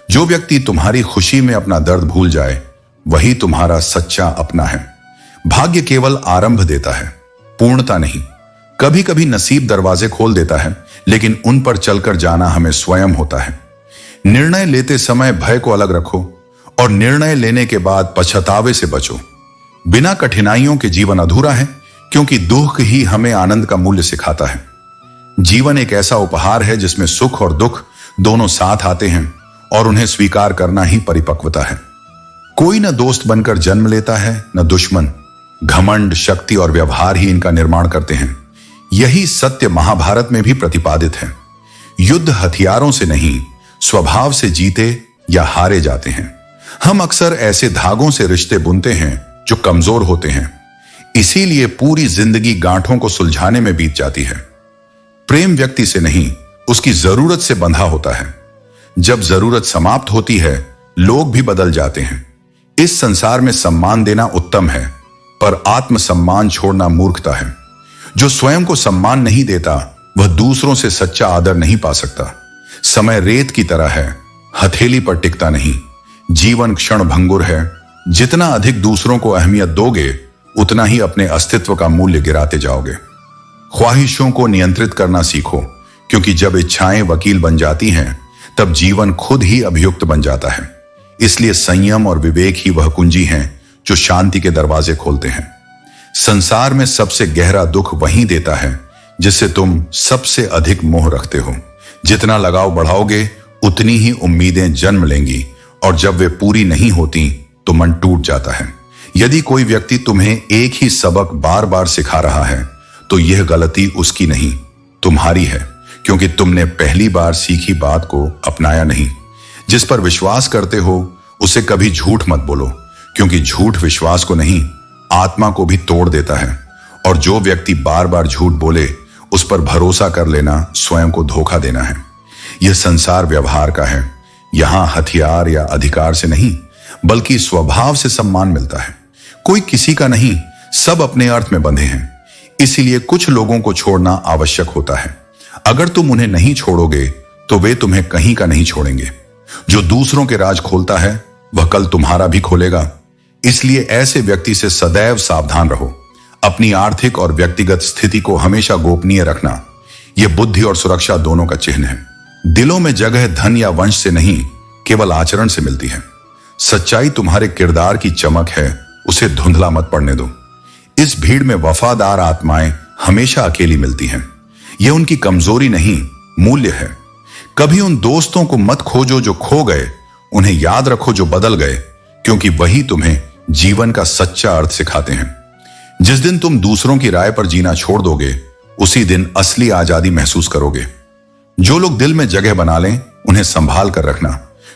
जो व्यक्ति तुम्हारी खुशी में अपना दर्द भूल जाए वही तुम्हारा सच्चा अपना है। भाग्य केवल आरंभ देता है, पूर्णता नहीं। कभी कभी नसीब दरवाजे खोल देता है, लेकिन उन पर चलकर जाना हमें स्वयं होता है। निर्णय लेते समय भय को अलग रखो और निर्णय लेने के बाद पछतावे से बचो। बिना कठिनाइयों के जीवन अधूरा है, क्योंकि दुख ही हमें आनंद का मूल्य सिखाता है। जीवन एक ऐसा उपहार है जिसमें सुख और दुख दोनों साथ आते हैं और उन्हें स्वीकार करना ही परिपक्वता है। कोई न दोस्त बनकर जन्म लेता है न दुश्मन। घमंड, शक्ति और व्यवहार ही इनका निर्माण करते हैं। यही सत्य महाभारत में भी प्रतिपादित है। युद्ध हथियारों से नहीं, स्वभाव से जीते या हारे जाते हैं। हम अक्सर ऐसे धागों से रिश्ते बुनते हैं जो कमजोर होते हैं, इसीलिए पूरी जिंदगी गांठों को सुलझाने में बीत जाती है। प्रेम व्यक्ति से नहीं, उसकी जरूरत से बंधा होता है। जब जरूरत समाप्त होती है, लोग भी बदल जाते हैं। इस संसार में सम्मान देना उत्तम है, पर आत्मसम्मान छोड़ना मूर्खता है। जो स्वयं को सम्मान नहीं देता, वह दूसरों से सच्चा आदर नहीं पा सकता। समय रेत की तरह है, हथेली पर टिकता नहीं। जीवन क्षण भंगुर है। जितना अधिक दूसरों को अहमियत दोगे, उतना ही अपने अस्तित्व का मूल्य गिराते जाओगे। ख्वाहिशों को नियंत्रित करना सीखो, क्योंकि जब इच्छाएं वकील बन जाती हैं, तब जीवन खुद ही अभियुक्त बन जाता है। इसलिए संयम और विवेक ही वह कुंजी हैं जो शांति के दरवाजे खोलते हैं। संसार में सबसे गहरा दुख वही देता है जिससे तुम सबसे अधिक मोह रखते हो। जितना लगाव बढ़ाओगे, उतनी ही उम्मीदें जन्म लेंगी, और जब वे पूरी नहीं होती तो मन टूट जाता है। यदि कोई व्यक्ति तुम्हें एक ही सबक बार बार सिखा रहा है, तो यह गलती उसकी नहीं, तुम्हारी है, क्योंकि तुमने पहली बार सीखी बात को अपनाया नहीं। जिस पर विश्वास करते हो उसे कभी झूठ मत बोलो, क्योंकि झूठ विश्वास को नहीं, आत्मा को भी तोड़ देता है। और जो व्यक्ति बार बार झूठ बोले, उस पर भरोसा कर लेना स्वयं को धोखा देना है। यह संसार व्यवहार का है। यहां हथियार या अधिकार से नहीं, बल्कि स्वभाव से सम्मान मिलता है। कोई किसी का नहीं, सब अपने अर्थ में बंधे हैं। इसीलिए कुछ लोगों को छोड़ना आवश्यक होता है। अगर तुम उन्हें नहीं छोड़ोगे तो वे तुम्हें कहीं का नहीं छोड़ेंगे। जो दूसरों के राज खोलता है, वह कल तुम्हारा भी खोलेगा। इसलिए ऐसे व्यक्ति से सदैव सावधान रहो। अपनी आर्थिक और व्यक्तिगत स्थिति को हमेशा गोपनीय रखना, यह बुद्धि और सुरक्षा दोनों का चिन्ह है। दिलों में जगह धन या वंश से नहीं, केवल आचरण से मिलती है। सच्चाई तुम्हारे किरदार की चमक है, उसे धुंधला मत पड़ने दो। इस भीड़ में वफादार आत्माएं हमेशा अकेली मिलती हैं। यह उनकी कमजोरी नहीं, मूल्य है। कभी उन दोस्तों को मत खोजो जो खो गए, उन्हें याद रखो जो बदल गए, क्योंकि वही तुम्हें जीवन का सच्चा अर्थ सिखाते हैं। जिस दिन तुम दूसरों की राय पर जीना छोड़ दोगे, उसी दिन असली आजादी महसूस करोगे। जो लोग दिल में जगह बना लें, उन्हें संभाल कर रखना,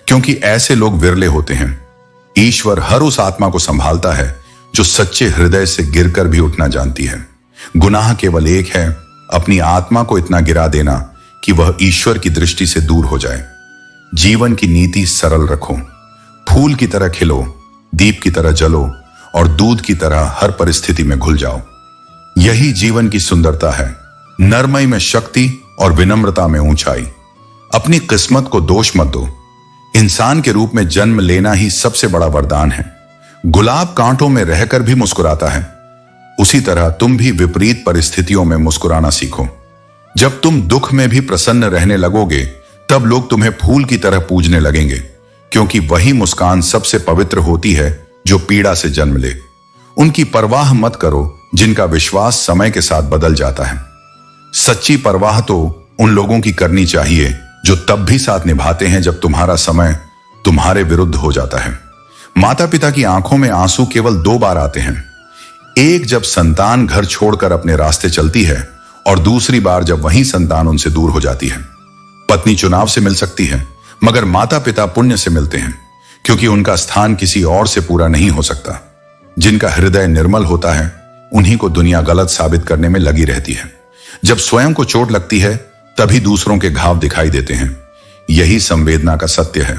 क्योंकि ऐसे लोग विरले होते हैं। ईश्वर हर उस आत्मा को संभालता है जो सच्चे हृदय से गिरकर भी उठना जानती है। गुनाह केवल एक है, अपनी आत्मा को इतना गिरा देना कि वह ईश्वर की दृष्टि से दूर हो जाए। जीवन की नीति सरल रखो। फूल की तरह खिलो, दीप की तरह जलो और दूध की तरह हर परिस्थिति में घुल जाओ। यही जीवन की सुंदरता है। नरमई में शक्ति और विनम्रता में ऊंचाई। अपनी किस्मत को दोष मत दो। इंसान के रूप में जन्म लेना ही सबसे बड़ा वरदान है। गुलाब कांटों में रहकर भी मुस्कुराता है, उसी तरह तुम भी विपरीत परिस्थितियों में मुस्कुराना सीखो। जब तुम दुख में भी प्रसन्न रहने लगोगे, तब लोग तुम्हें फूल की तरह पूजने लगेंगे, क्योंकि वही मुस्कान सबसे पवित्र होती है जो पीड़ा से जन्म ले। उनकी परवाह मत करो जिनका विश्वास समय के साथ बदल जाता है। सच्ची परवाह तो उन लोगों की करनी चाहिए जो तब भी साथ निभाते हैं जब तुम्हारा समय तुम्हारे विरुद्ध हो जाता है। माता पिता की आंखों में आंसू केवल 2 बार आते हैं। एक जब संतान घर छोड़कर अपने रास्ते चलती है, और दूसरी बार जब वही संतान उनसे दूर हो जाती है। पत्नी चुनाव से मिल सकती है, मगर माता पिता पुण्य से मिलते हैं, क्योंकि उनका स्थान किसी और से पूरा नहीं हो सकता। जिनका हृदय निर्मल होता है, उन्हीं को दुनिया गलत साबित करने में लगी रहती है। जब स्वयं को चोट लगती है, तभी दूसरों के घाव दिखाई देते हैं। यही संवेदना का सत्य है।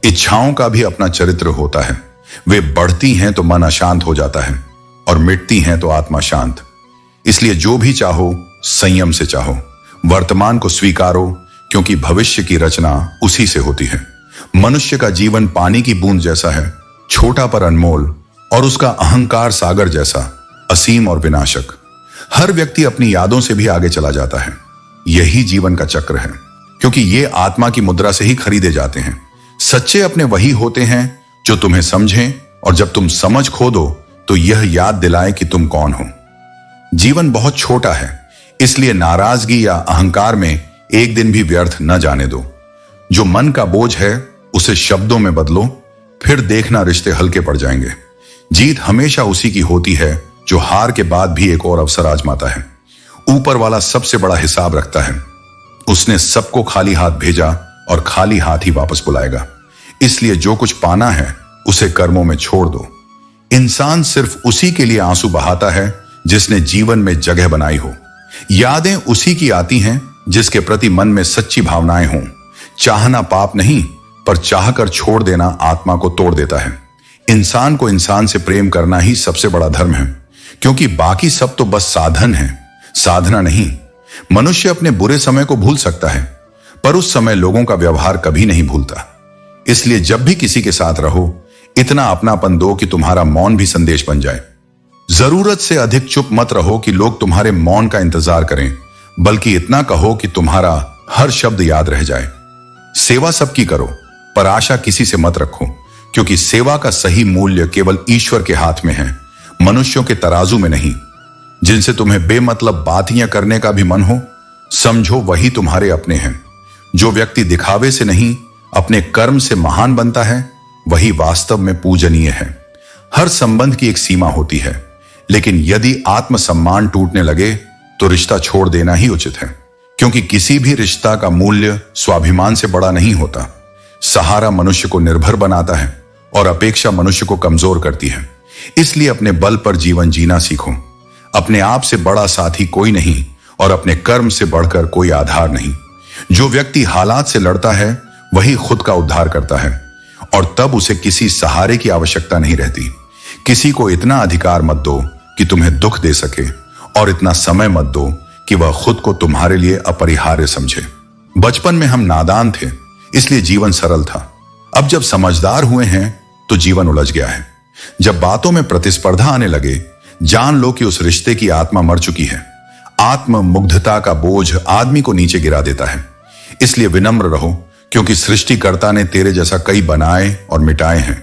इच्छाओं का भी अपना चरित्र होता है। वे बढ़ती हैं तो मन अशांत हो जाता है, और मिटती हैं तो आत्मा शांत। इसलिए जो भी चाहो, संयम से चाहो। वर्तमान को स्वीकारो, क्योंकि भविष्य की रचना उसी से होती है। मनुष्य का जीवन पानी की बूंद जैसा है, छोटा पर अनमोल, और उसका अहंकार सागर जैसा असीम और विनाशक। हर व्यक्ति अपनी यादों से भी आगे चला जाता है। यही जीवन का चक्र है, क्योंकि ये आत्मा की मुद्रा से ही खरीदे जाते हैं। सच्चे अपने वही होते हैं जो तुम्हें समझें, और जब तुम समझ खो दो तो यह याद दिलाए कि तुम कौन हो। जीवन बहुत छोटा है, इसलिए नाराजगी या अहंकार में एक दिन भी व्यर्थ न जाने दो। जो मन का बोझ है उसे शब्दों में बदलो, फिर देखना रिश्ते हल्के पड़ जाएंगे। जीत हमेशा उसी की होती है जो हार के बाद भी एक और अवसर आजमाता है। ऊपर वाला सबसे बड़ा हिसाब रखता है। उसने सबको खाली हाथ भेजा और खाली हाथ ही वापस बुलाएगा। इसलिए जो कुछ पाना है उसे कर्मों में छोड़ दो। इंसान सिर्फ उसी के लिए आंसू बहाता है जिसने जीवन में जगह बनाई हो। यादें उसी की आती हैं जिसके प्रति मन में सच्ची भावनाएं हों। चाहना पाप नहीं, पर चाहकर छोड़ देना आत्मा को तोड़ देता है। इंसान को इंसान से प्रेम करना ही सबसे बड़ा धर्म है, क्योंकि बाकी सब तो बस साधन है, साधना नहीं। मनुष्य अपने बुरे समय को भूल सकता है, पर उस समय लोगों का व्यवहार कभी नहीं भूलता। इसलिए जब भी किसी के साथ रहो, इतना अपनापन दो कि तुम्हारा मौन भी संदेश बन जाए। जरूरत से अधिक चुप मत रहो कि लोग तुम्हारे मौन का इंतजार करें, बल्कि इतना कहो कि तुम्हारा हर शब्द याद रह जाए। सेवा सबकी करो, पर आशा किसी से मत रखो, क्योंकि सेवा का सही मूल्य केवल ईश्वर के हाथ में है, मनुष्यों के तराजू में नहीं। जिनसे तुम्हें बेमतलब बातियां करने का भी मन हो, समझो वही तुम्हारे अपने हैं। जो व्यक्ति दिखावे से नहीं अपने कर्म से महान बनता है, वही वास्तव में पूजनीय है। हर संबंध की एक सीमा होती है, लेकिन यदि आत्मसम्मान टूटने लगे तो रिश्ता छोड़ देना ही उचित है, क्योंकि किसी भी रिश्ता का मूल्य स्वाभिमान से बड़ा नहीं होता। सहारा मनुष्य को निर्भर बनाता है और अपेक्षा मनुष्य को कमजोर करती है। इसलिए अपने बल पर जीवन जीना सीखो। अपने आप से बड़ा साथी कोई नहीं और अपने कर्म से बढ़कर कोई आधार नहीं। जो व्यक्ति हालात से लड़ता है वही खुद का उद्धार करता है, और तब उसे किसी सहारे की आवश्यकता नहीं रहती। किसी को इतना अधिकार मत दो कि तुम्हें दुख दे सके, और इतना समय मत दो कि वह खुद को तुम्हारे लिए अपरिहार्य समझे। बचपन में हम नादान थे, इसलिए जीवन सरल था। अब जब समझदार हुए हैं तो जीवन उलझ गया है। जब बातों में प्रतिस्पर्धा आने लगे, जान लो कि उस रिश्ते की आत्मा मर चुकी है। आत्म मुग्धता का बोझ आदमी को नीचे गिरा देता है। इसलिए विनम्र रहो, क्योंकि सृष्टिकर्ता ने तेरे जैसा कई बनाए और मिटाए हैं।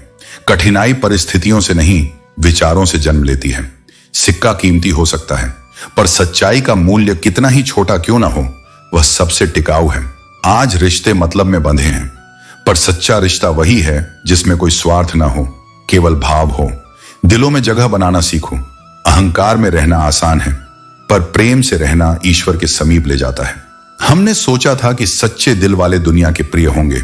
कठिनाई परिस्थितियों से नहीं, विचारों से जन्म लेती है। सिक्का कीमती हो सकता है, पर सच्चाई का मूल्य कितना ही छोटा क्यों ना हो, वह सबसे टिकाऊ है। आज रिश्ते मतलब में बंधे हैं, पर सच्चा रिश्ता वही है जिसमें कोई स्वार्थ ना हो, केवल भाव हो। दिलों में जगह बनाना सीखो। अहंकार में रहना आसान है, पर प्रेम से रहना ईश्वर के समीप ले जाता है। हमने सोचा था कि सच्चे दिल वाले दुनिया के प्रिय होंगे,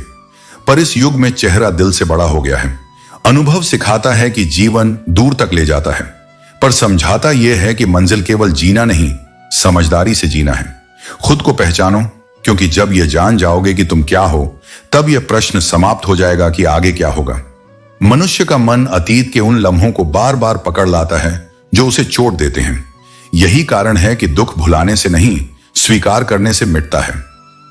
पर इस युग में चेहरा दिल से बड़ा हो गया है। अनुभव सिखाता है कि जीवन दूर तक ले जाता है, पर समझाता यह है कि मंजिल केवल जीना नहीं, समझदारी से जीना है। खुद को पहचानो, क्योंकि जब यह जान जाओगे कि तुम क्या हो, तब यह प्रश्न समाप्त हो जाएगा कि आगे क्या होगा। मनुष्य का मन अतीत के उन लम्हों को बार बार पकड़ लाता है जो उसे चोट देते हैं। यही कारण है कि दुख भुलाने से नहीं, स्वीकार करने से मिटता है।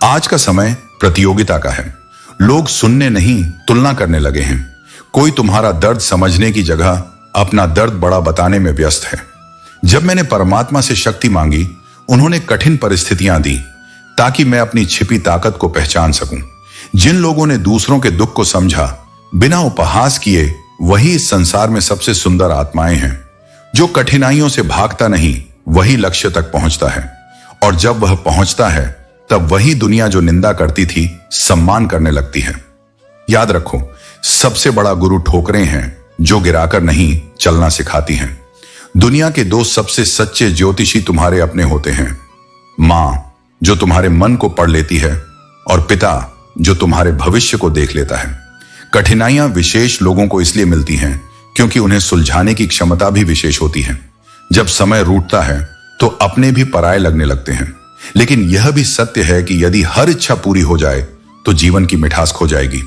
आज का समय प्रतियोगिता का है। लोग सुनने नहीं, तुलना करने लगे हैं। कोई तुम्हारा दर्द समझने की जगह अपना दर्द बड़ा बताने में व्यस्त है। जब मैंने परमात्मा से शक्ति मांगी, उन्होंने कठिन परिस्थितियां दी ताकि मैं अपनी छिपी ताकत को पहचान सकूं। जिन लोगों ने दूसरों के दुख को समझा, बिना उपहास किए, वही इस संसार में सबसे सुंदर आत्माएं हैं। जो कठिनाइयों से भागता नहीं, वही लक्ष्य तक पहुंचता है, और जब वह पहुंचता है तब वही दुनिया जो निंदा करती थी, सम्मान करने लगती है। याद रखो, सबसे बड़ा गुरु ठोकरें हैं जो गिराकर नहीं, चलना सिखाती हैं। दुनिया के दो सबसे सच्चे ज्योतिषी तुम्हारे अपने होते हैं। मां जो तुम्हारे मन को पढ़ लेती है, और पिता जो तुम्हारे भविष्य को देख लेता है। कठिनाइयां विशेष लोगों को इसलिए मिलती हैं क्योंकि उन्हें सुलझाने की क्षमता भी विशेष होती है। जब समय रूठता है तो अपने भी पराये लगने लगते हैं, लेकिन यह भी सत्य है कि यदि हर इच्छा पूरी हो जाए तो जीवन की मिठास खो जाएगी।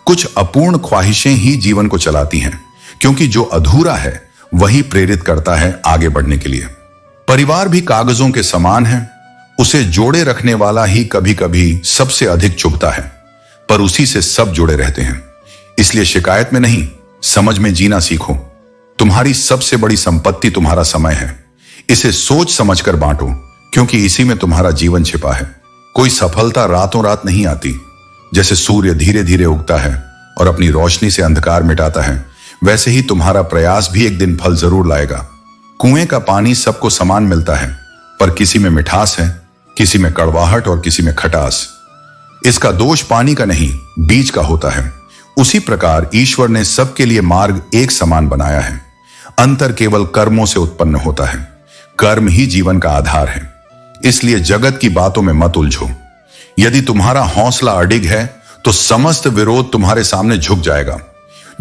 कुछ अपूर्ण ख्वाहिशें ही जीवन को चलाती हैं, क्योंकि जो अधूरा है वही प्रेरित करता है आगे बढ़ने के लिए। परिवार भी कागजों के समान है, उसे जोड़े रखने वाला ही कभी कभी सबसे अधिक चुभता है। पर उसी से सब जुड़े रहते हैं। इसलिए शिकायत में नहीं, समझ में जीना सीखो। तुम्हारी सबसे बड़ी संपत्ति तुम्हारा समय है। इसे सोच समझकर बांटो, क्योंकि इसी में तुम्हारा जीवन छिपा है। कोई सफलता रातों रात नहीं आती। जैसे सूर्य धीरे धीरे उगता है और अपनी रोशनी से अंधकार मिटाता है, वैसे ही तुम्हारा प्रयास भी एक दिन फल जरूर लाएगा। कुएं का पानी सबको समान मिलता है, पर किसी में मिठास है, किसी में कड़वाहट और किसी में खटास। इसका दोष पानी का नहीं, बीज का होता है। उसी प्रकार ईश्वर ने सबके लिए मार्ग एक समान बनाया है। अंतर केवल कर्मों से उत्पन्न होता है। कर्म ही जीवन का आधार है। इसलिए जगत की बातों में मत उलझो। यदि तुम्हारा हौसला अडिग है तो समस्त विरोध तुम्हारे सामने झुक जाएगा।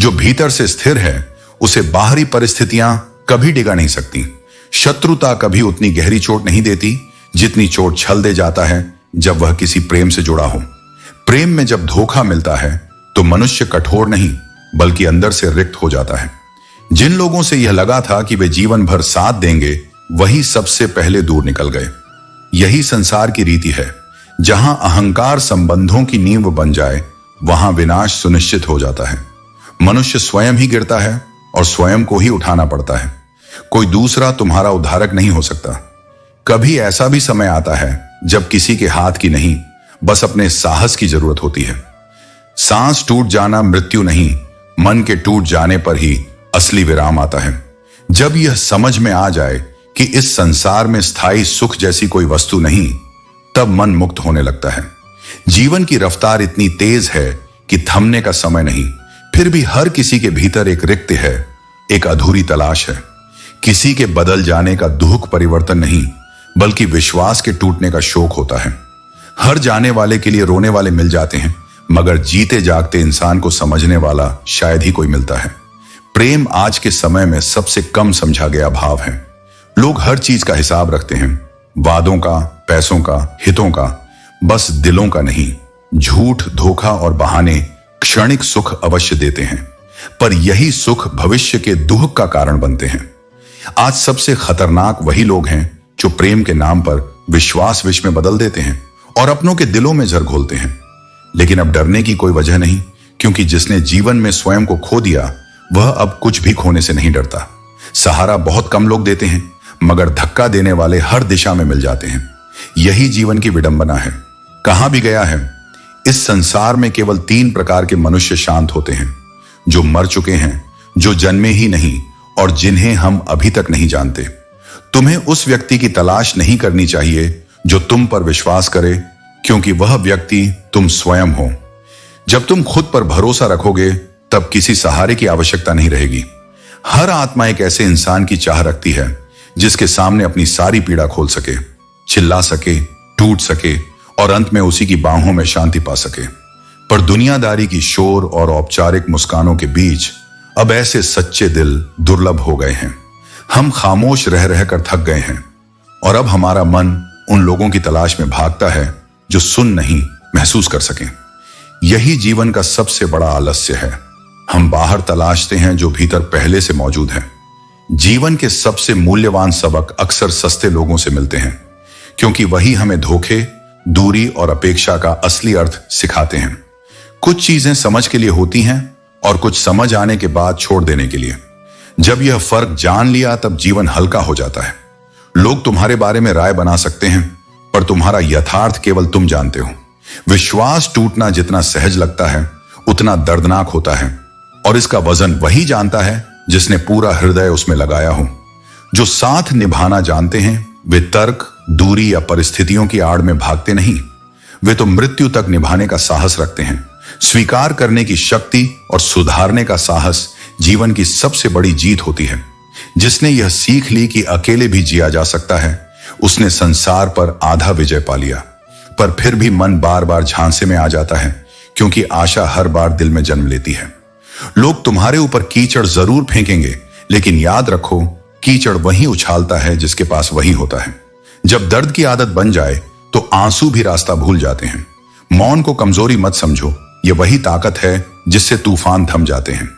जो भीतर से स्थिर है उसे बाहरी परिस्थितियां कभी डिगा नहीं सकती। शत्रुता कभी उतनी गहरी चोट नहीं देती जितनी चोट छल दे जाता है जब वह किसी प्रेम से जुड़ा हो। प्रेम में जब धोखा मिलता है तो मनुष्य कठोर नहीं बल्कि अंदर से रिक्त हो जाता है। जिन लोगों से यह लगा था कि वे जीवन भर साथ देंगे, वही सबसे पहले दूर निकल गए। यही संसार की रीति है। जहां अहंकार संबंधों की नींव बन जाए, वहां विनाश सुनिश्चित हो जाता है। मनुष्य स्वयं ही गिरता है और स्वयं को ही उठाना पड़ता है। कोई दूसरा तुम्हारा उद्धारक नहीं हो सकता। कभी ऐसा भी समय आता है जब किसी के हाथ की नहीं, बस अपने साहस की जरूरत होती है। सांस टूट जाना मृत्यु नहीं, मन के टूट जाने पर ही असली विराम आता है। जब यह समझ में आ जाए कि इस संसार में स्थायी सुख जैसी कोई वस्तु नहीं, तब मन मुक्त होने लगता है। जीवन की रफ्तार इतनी तेज है कि थमने का समय नहीं, फिर भी हर किसी के भीतर एक रिक्त है, एक अधूरी तलाश है। किसी के बदल जाने का दुख परिवर्तन नहीं, बल्कि विश्वास के टूटने का शोक होता है। हर जाने वाले के लिए रोने वाले मिल जाते हैं, मगर जीते जागते इंसान को समझने वाला शायद ही कोई मिलता है। प्रेम आज के समय में सबसे कम समझा गया भाव है। लोग हर चीज का हिसाब रखते हैं, वादों का, पैसों का, हितों का, बस दिलों का नहीं। झूठ, धोखा और बहाने क्षणिक सुख अवश्य देते हैं, पर यही सुख भविष्य के दुख का कारण बनते हैं। आज सबसे खतरनाक वही लोग हैं जो प्रेम के नाम पर विश्वास विष में बदल देते हैं और अपनों के दिलों में जहर घोलते हैं। लेकिन अब डरने की कोई वजह नहीं, क्योंकि जिसने जीवन में स्वयं को खो दिया, वह अब कुछ भी खोने से नहीं डरता। सहारा बहुत कम लोग देते हैं, मगर धक्का देने वाले हर दिशा में मिल जाते हैं। यही जीवन की विडंबना है। कहां भी गया है, इस संसार में केवल 3 प्रकार के मनुष्य शांत होते हैं: जो मर चुके हैं, जो जन्मे ही नहीं, और जिन्हें हम अभी तक नहीं जानते। तुम्हें उस व्यक्ति की तलाश नहीं करनी चाहिए जो तुम पर विश्वास करे, क्योंकि वह व्यक्ति तुम स्वयं हो। जब तुम खुद पर भरोसा रखोगे, तब किसी सहारे की आवश्यकता नहीं रहेगी। हर आत्मा एक ऐसे इंसान की चाह रखती है जिसके सामने अपनी सारी पीड़ा खोल सके, चिल्ला सके, टूट सके और अंत में उसी की बाहों में शांति पा सके। पर दुनियादारी की शोर और औपचारिक मुस्कानों के बीच अब ऐसे सच्चे दिल दुर्लभ हो गए हैं। हम खामोश रह रहकर थक गए हैं और अब हमारा मन उन लोगों की तलाश में भागता है जो सुन नहीं, महसूस कर सकें। यही जीवन का सबसे बड़ा आलस्य है। हम बाहर तलाशते हैं जो भीतर पहले से मौजूद है। जीवन के सबसे मूल्यवान सबक अक्सर सस्ते लोगों से मिलते हैं, क्योंकि वही हमें धोखे, दूरी और अपेक्षा का असली अर्थ सिखाते हैं। कुछ चीजें समझ के लिए होती हैं और कुछ समझ आने के बाद छोड़ देने के लिए। जब यह फर्क जान लिया, तब जीवन हल्का हो जाता है। लोग तुम्हारे बारे में राय बना सकते हैं, पर तुम्हारा यथार्थ केवल तुम जानते हो। विश्वास टूटना जितना सहज लगता है, उतना दर्दनाक होता है, और इसका वजन वही जानता है जिसने पूरा हृदय उसमें लगाया हो। जो साथ निभाना जानते हैं, वे तर्क, दूरी या परिस्थितियों की आड़ में भागते नहीं। वे तो मृत्यु तक निभाने का साहस रखते हैं। स्वीकार करने की शक्ति और सुधारने का साहस जीवन की सबसे बड़ी जीत होती है। जिसने यह सीख ली कि अकेले भी जिया जा सकता है, उसने संसार पर आधा विजय पा लिया। पर फिर भी मन बार बार झांसे में आ जाता है, क्योंकि आशा हर बार दिल में जन्म लेती है। लोग तुम्हारे ऊपर कीचड़ जरूर फेंकेंगे, लेकिन याद रखो, कीचड़ वही उछालता है जिसके पास वही होता है। जब दर्द की आदत बन जाए तो आंसू भी रास्ता भूल जाते हैं। मौन को कमजोरी मत समझो, यह वही ताकत है जिससे तूफान थम जाते हैं।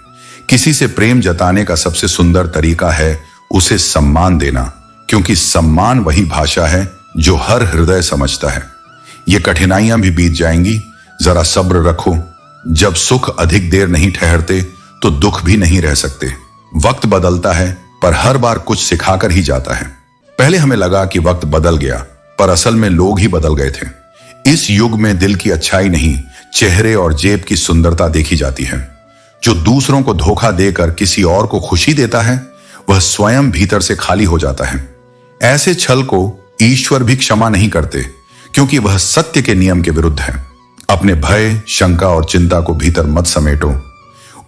किसी से प्रेम जताने का सबसे सुंदर तरीका है उसे सम्मान देना, क्योंकि सम्मान वही भाषा है जो हर हृदय समझता है। ये कठिनाइयां भी बीत जाएंगी, जरा सब्र रखो। जब सुख अधिक देर नहीं ठहरते तो दुख भी नहीं रह सकते। वक्त बदलता है पर हर बार कुछ सिखाकर ही जाता है। पहले हमें लगा कि वक्त बदल गया, पर असल में लोग ही बदल गए थे। इस युग में दिल की अच्छाई नहीं, चेहरे और जेब की सुंदरता देखी जाती है। जो दूसरों को धोखा देकर किसी और को खुशी देता है, वह स्वयं भीतर से खाली हो जाता है। ऐसे छल को ईश्वर भी क्षमा नहीं करते, क्योंकि वह सत्य के नियम के विरुद्ध है। अपने भय, शंका और चिंता को भीतर मत समेटो,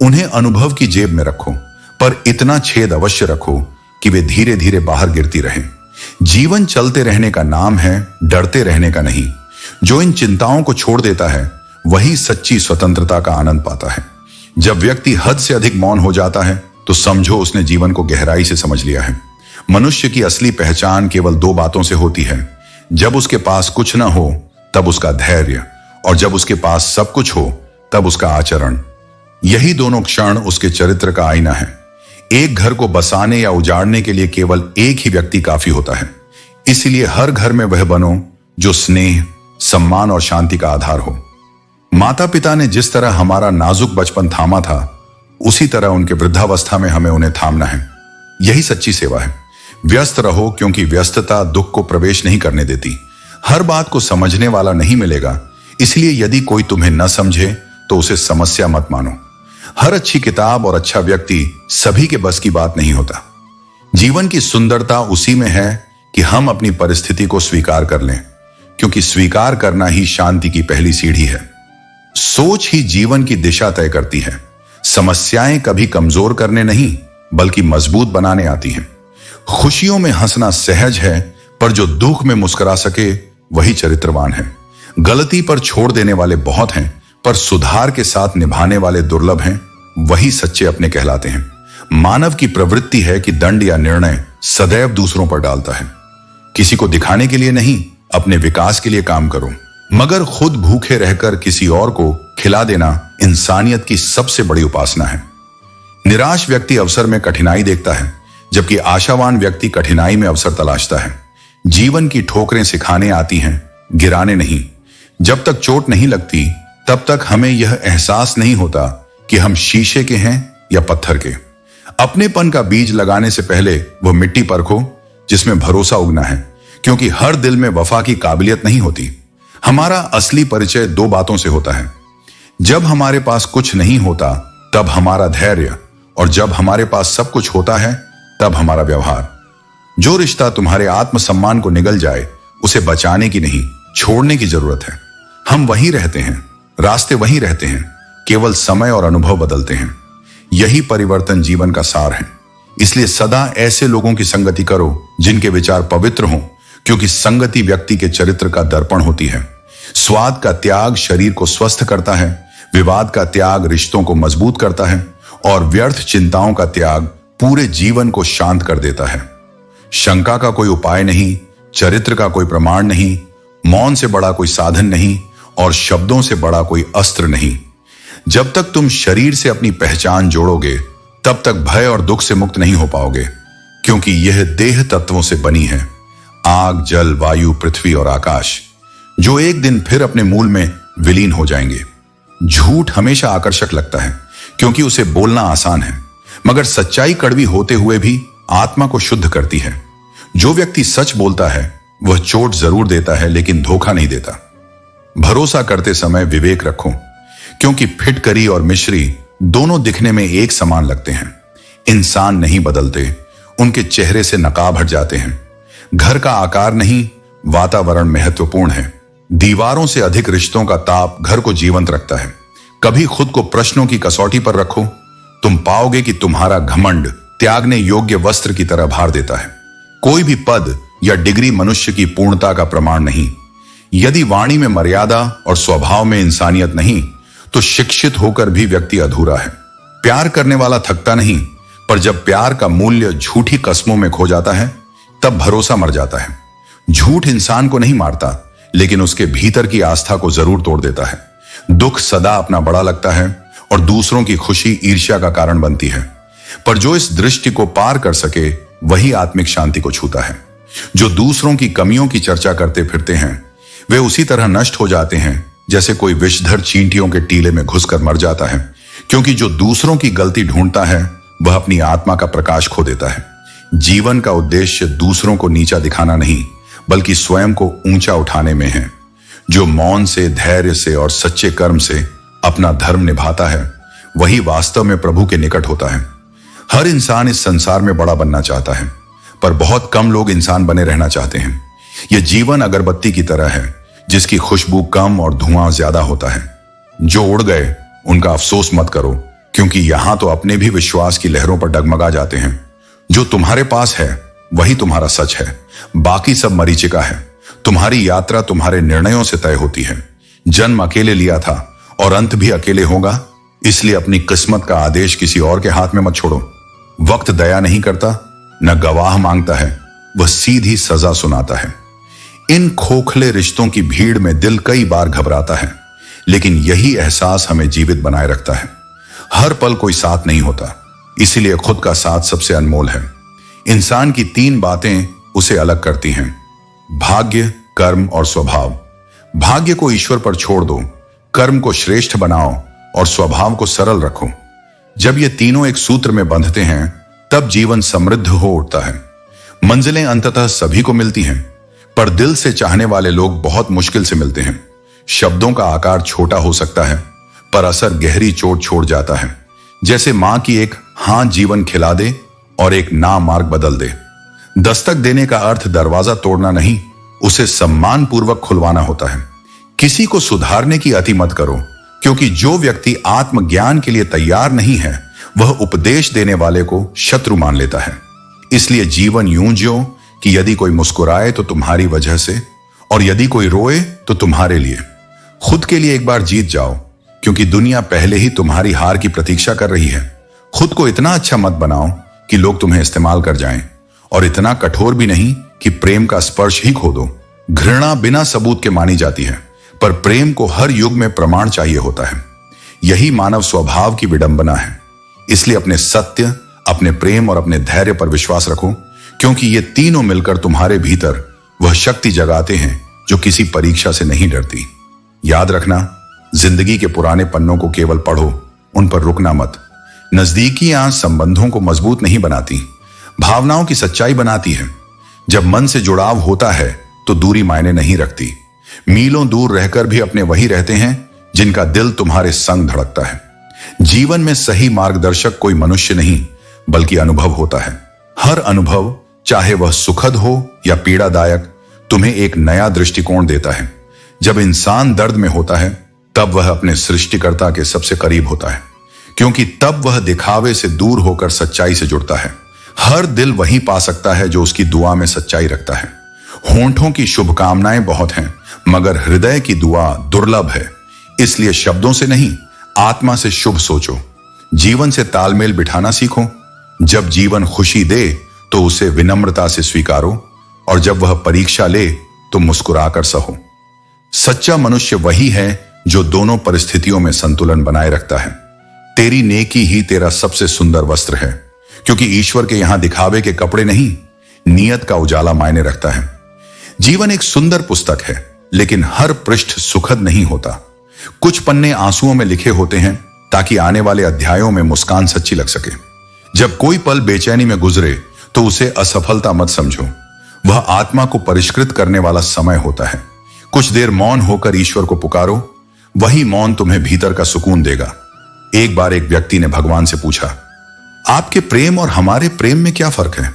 उन्हें अनुभव की जेब में रखो, पर इतना छेद अवश्य रखो कि वे धीरे धीरे बाहर गिरती रहें। जीवन चलते रहने का नाम है, डरते रहने का नहीं। जो इन चिंताओं को छोड़ देता है वही सच्ची स्वतंत्रता का आनंद पाता है। जब व्यक्ति हद से अधिक मौन हो जाता है तो समझो उसने जीवन को गहराई से समझ लिया है। मनुष्य की असली पहचान केवल दो बातों से होती है। जब उसके पास कुछ न हो तब उसका धैर्य, और जब उसके पास सब कुछ हो तब उसका आचरण। यही दोनों क्षण उसके चरित्र का आईना है। एक घर को बसाने या उजाड़ने के लिए केवल एक ही व्यक्ति काफी होता है। इसलिए हर घर में वह बनो जो स्नेह, सम्मान और शांति का आधार हो। माता पिता ने जिस तरह हमारा नाजुक बचपन थामा था, उसी तरह उनके वृद्धावस्था में हमें उन्हें थामना है। यही सच्ची सेवा है। व्यस्त रहो, क्योंकि व्यस्तता दुख को प्रवेश नहीं करने देती। हर बात को समझने वाला नहीं मिलेगा, इसलिए यदि कोई तुम्हें न समझे तो उसे समस्या मत मानो। हर अच्छी किताब और अच्छा व्यक्ति सभी के बस की बात नहीं होता। जीवन की सुंदरता उसी में है कि हम अपनी परिस्थिति को स्वीकार कर लें, क्योंकि स्वीकार करना ही शांति की पहली सीढ़ी है। सोच ही जीवन की दिशा तय करती है। समस्याएं कभी कमजोर करने नहीं, बल्कि मजबूत बनाने आती हैं। खुशियों में हंसना सहज है, पर जो दुख में मुस्कुरा सके वही चरित्रवान है। गलती पर छोड़ देने वाले बहुत हैं, पर सुधार के साथ निभाने वाले दुर्लभ हैं। वही सच्चे अपने कहलाते हैं। मानव की प्रवृत्ति है कि दंड या निर्णय सदैव दूसरों पर डालता है। किसी को दिखाने के लिए नहीं, अपने विकास के लिए काम करो। मगर खुद भूखे रहकर किसी और को खिला देना इंसानियत की सबसे बड़ी उपासना है। निराश व्यक्ति अवसर में कठिनाई देखता है, जबकि आशावान व्यक्ति कठिनाई में अवसर तलाशता है। जीवन की ठोकरें सिखाने आती हैं, गिराने नहीं। जब तक चोट नहीं लगती तब तक हमें यह एहसास नहीं होता कि हम शीशे के हैं या पत्थर के। अपनेपन का बीज लगाने से पहले वह मिट्टी परखो जिसमें भरोसा उगना है, क्योंकि हर दिल में वफा की काबिलियत नहीं होती। हमारा असली परिचय दो बातों से होता है। जब हमारे पास कुछ नहीं होता तब हमारा धैर्य, और जब हमारे पास सब कुछ होता है तब हमारा व्यवहार। जो रिश्ता तुम्हारे आत्मसम्मान को निगल जाए उसे बचाने की नहीं, छोड़ने की जरूरत है। हम वहीं रहते हैं, रास्ते वहीं रहते हैं, केवल समय और अनुभव बदलते हैं। यही परिवर्तन जीवन का सार है। इसलिए सदा ऐसे लोगों की संगति करो जिनके विचार पवित्र हों, क्योंकि संगति व्यक्ति के चरित्र का दर्पण होती है। स्वाद का त्याग शरीर को स्वस्थ करता है, विवाद का त्याग रिश्तों को मजबूत करता है, और व्यर्थ चिंताओं का त्याग पूरे जीवन को शांत कर देता है। शंका का कोई उपाय नहीं, चरित्र का कोई प्रमाण नहीं, मौन से बड़ा कोई साधन नहीं, और शब्दों से बड़ा कोई अस्त्र नहीं। जब तक तुम शरीर से अपनी पहचान जोड़ोगे तब तक भय और दुख से मुक्त नहीं हो पाओगे, क्योंकि यह देह तत्वों से बनी है, आग, जल, वायु, पृथ्वी और आकाश, जो एक दिन फिर अपने मूल में विलीन हो जाएंगे। झूठ हमेशा आकर्षक लगता है, क्योंकि उसे बोलना आसान है, मगर सच्चाई कड़वी होते हुए भी आत्मा को शुद्ध करती है। जो व्यक्ति सच बोलता है वह चोट जरूर देता है, लेकिन धोखा नहीं देता। भरोसा करते समय विवेक रखो, क्योंकि फिटकरी और मिश्री दोनों दिखने में एक समान लगते हैं। इंसान नहीं बदलते, उनके चेहरे से नकाब हट जाते हैं। घर का आकार नहीं, वातावरण महत्वपूर्ण है। दीवारों से अधिक रिश्तों का ताप घर को जीवंत रखता है। कभी खुद को प्रश्नों की कसौटी पर रखो, तुम पाओगे कि तुम्हारा घमंड त्यागने योग्य वस्त्र की तरह भार देता है। कोई भी पद या डिग्री मनुष्य की पूर्णता का प्रमाण नहीं। यदि वाणी में मर्यादा और स्वभाव में इंसानियत नहीं, तो शिक्षित होकर भी व्यक्ति अधूरा है। प्यार करने वाला थकता नहीं, पर जब प्यार का मूल्य झूठी कस्मों में खो जाता है तब भरोसा मर जाता है। झूठ इंसान को नहीं मारता, लेकिन उसके भीतर की आस्था को जरूर तोड़ देता है। दुख सदा अपना बड़ा लगता है और दूसरों की खुशी ईर्ष्या का कारण बनती है, पर जो इस दृष्टि को पार कर सके वही आत्मिक शांति को छूता है। जो दूसरों की कमियों की चर्चा करते फिरते हैं वे उसी तरह नष्ट हो जाते हैं जैसे कोई विषधर चींटियों के टीले में घुसकर मर जाता है, क्योंकि जो दूसरों की गलती ढूंढता है वह अपनी आत्मा का प्रकाश खो देता है। जीवन का उद्देश्य दूसरों को नीचा दिखाना नहीं, बल्कि स्वयं को ऊंचा उठाने में है। जो मौन से, धैर्य से और सच्चे कर्म से अपना धर्म निभाता है, वही वास्तव में प्रभु के निकट होता है। हर इंसान इस संसार में बड़ा बनना चाहता है, पर बहुत कम लोग इंसान बने रहना चाहते हैं। यह जीवन अगरबत्ती की तरह है, जिसकी खुशबू कम और धुआं ज्यादा होता है। जो उड़ गए उनका अफसोस मत करो, क्योंकि यहां तो अपने भी विश्वास की लहरों पर डगमगा जाते हैं। जो तुम्हारे पास है वही तुम्हारा सच है, बाकी सब मरीचिका है। तुम्हारी यात्रा तुम्हारे निर्णयों से तय होती है। जन्म अकेले लिया था और अंत भी अकेले होगा, इसलिए अपनी किस्मत का आदेश किसी और के हाथ में मत छोड़ो। वक्त दया नहीं करता, न गवाह मांगता है, वह सीधी सजा सुनाता है। इन खोखले रिश्तों की भीड़ में दिल कई बार घबराता है, लेकिन यही एहसास हमें जीवित बनाए रखता है। हर पल कोई साथ नहीं होता, इसीलिए खुद का साथ सबसे अनमोल है। इंसान की 3 बातें उसे अलग करती हैं: भाग्य, कर्म और स्वभाव। भाग्य को ईश्वर पर छोड़ दो, कर्म को श्रेष्ठ बनाओ और स्वभाव को सरल रखो। जब ये तीनों एक सूत्र में बंधते हैं, तब जीवन समृद्ध हो उठता है। मंजिलें अंततः सभी को मिलती हैं, पर दिल से चाहने वाले लोग बहुत मुश्किल से मिलते हैं। शब्दों का आकार छोटा हो सकता है, पर असर गहरी चोट छोड़ जाता है। जैसे मां की एक हां जीवन खिला दे और एक ना मार्ग बदल दे। दस्तक देने का अर्थ दरवाजा तोड़ना नहीं, उसे सम्मान पूर्वक खुलवाना होता है। किसी को सुधारने की अति मत करो, क्योंकि जो व्यक्ति आत्मज्ञान के लिए तैयार नहीं है, वह उपदेश देने वाले को शत्रु मान लेता है। इसलिए जीवन यूं जियो कि यदि कोई मुस्कुराए तो तुम्हारी वजह से, और यदि कोई रोए तो तुम्हारे लिए। खुद के लिए एक बार जीत जाओ, क्योंकि दुनिया पहले ही तुम्हारी हार की प्रतीक्षा कर रही है। खुद को इतना अच्छा मत बनाओ कि लोग तुम्हें इस्तेमाल कर जाएं, और इतना कठोर भी नहीं कि प्रेम का स्पर्श ही खो दो। घृणा बिना सबूत के मानी जाती है, पर प्रेम को हर युग में प्रमाण चाहिए होता है। यही मानव स्वभाव की विडंबना है। इसलिए अपने सत्य, अपने प्रेम और अपने धैर्य पर विश्वास रखो, क्योंकि ये तीनों मिलकर तुम्हारे भीतर वह शक्ति जगाते हैं जो किसी परीक्षा से नहीं डरती। याद रखना, जिंदगी के पुराने पन्नों को केवल पढ़ो, उन पर रुकना मत। नजदीकियां संबंधों को मजबूत नहीं बनाती, भावनाओं की सच्चाई बनाती है। जब मन से जुड़ाव होता है तो दूरी मायने नहीं रखती। मीलों दूर रहकर भी अपने वही रहते हैं जिनका दिल तुम्हारे संग धड़कता है। जीवन में सही मार्गदर्शक कोई मनुष्य नहीं, बल्कि अनुभव होता है। हर अनुभव, चाहे वह सुखद हो या पीड़ादायक, तुम्हें एक नया दृष्टिकोण देता है। जब इंसान दर्द में होता है, तब वह अपने सृष्टिकर्ता के सबसे करीब होता है, क्योंकि तब वह दिखावे से दूर होकर सच्चाई से जुड़ता है। हर दिल वही पा सकता है जो उसकी दुआ में सच्चाई रखता है। होंठों की शुभकामनाएं बहुत हैं, मगर हृदय की दुआ दुर्लभ है। इसलिए शब्दों से नहीं, आत्मा से शुभ सोचो। जीवन से तालमेल बिठाना सीखो। जब जीवन खुशी दे तो उसे विनम्रता से स्वीकारो, और जब वह परीक्षा ले तो मुस्कुराकर सहो। सच्चा मनुष्य वही है जो दोनों परिस्थितियों में संतुलन बनाए रखता है। तेरी नेकी ही तेरा सबसे सुंदर वस्त्र है, क्योंकि ईश्वर के यहां दिखावे के कपड़े नहीं, नियत का उजाला मायने रखता है। जीवन एक सुंदर पुस्तक है, लेकिन हर पृष्ठ सुखद नहीं होता। कुछ पन्ने आंसुओं में लिखे होते हैं ताकि आने वाले अध्यायों में मुस्कान सच्ची लग सके। जब कोई पल बेचैनी में गुजरे तो उसे असफलता मत समझो, वह आत्मा को परिष्कृत करने वाला समय होता है। कुछ देर मौन होकर ईश्वर को पुकारो, वही मौन तुम्हें भीतर का सुकून देगा। एक बार एक व्यक्ति ने भगवान से पूछा, आपके प्रेम और हमारे प्रेम में क्या फर्क है?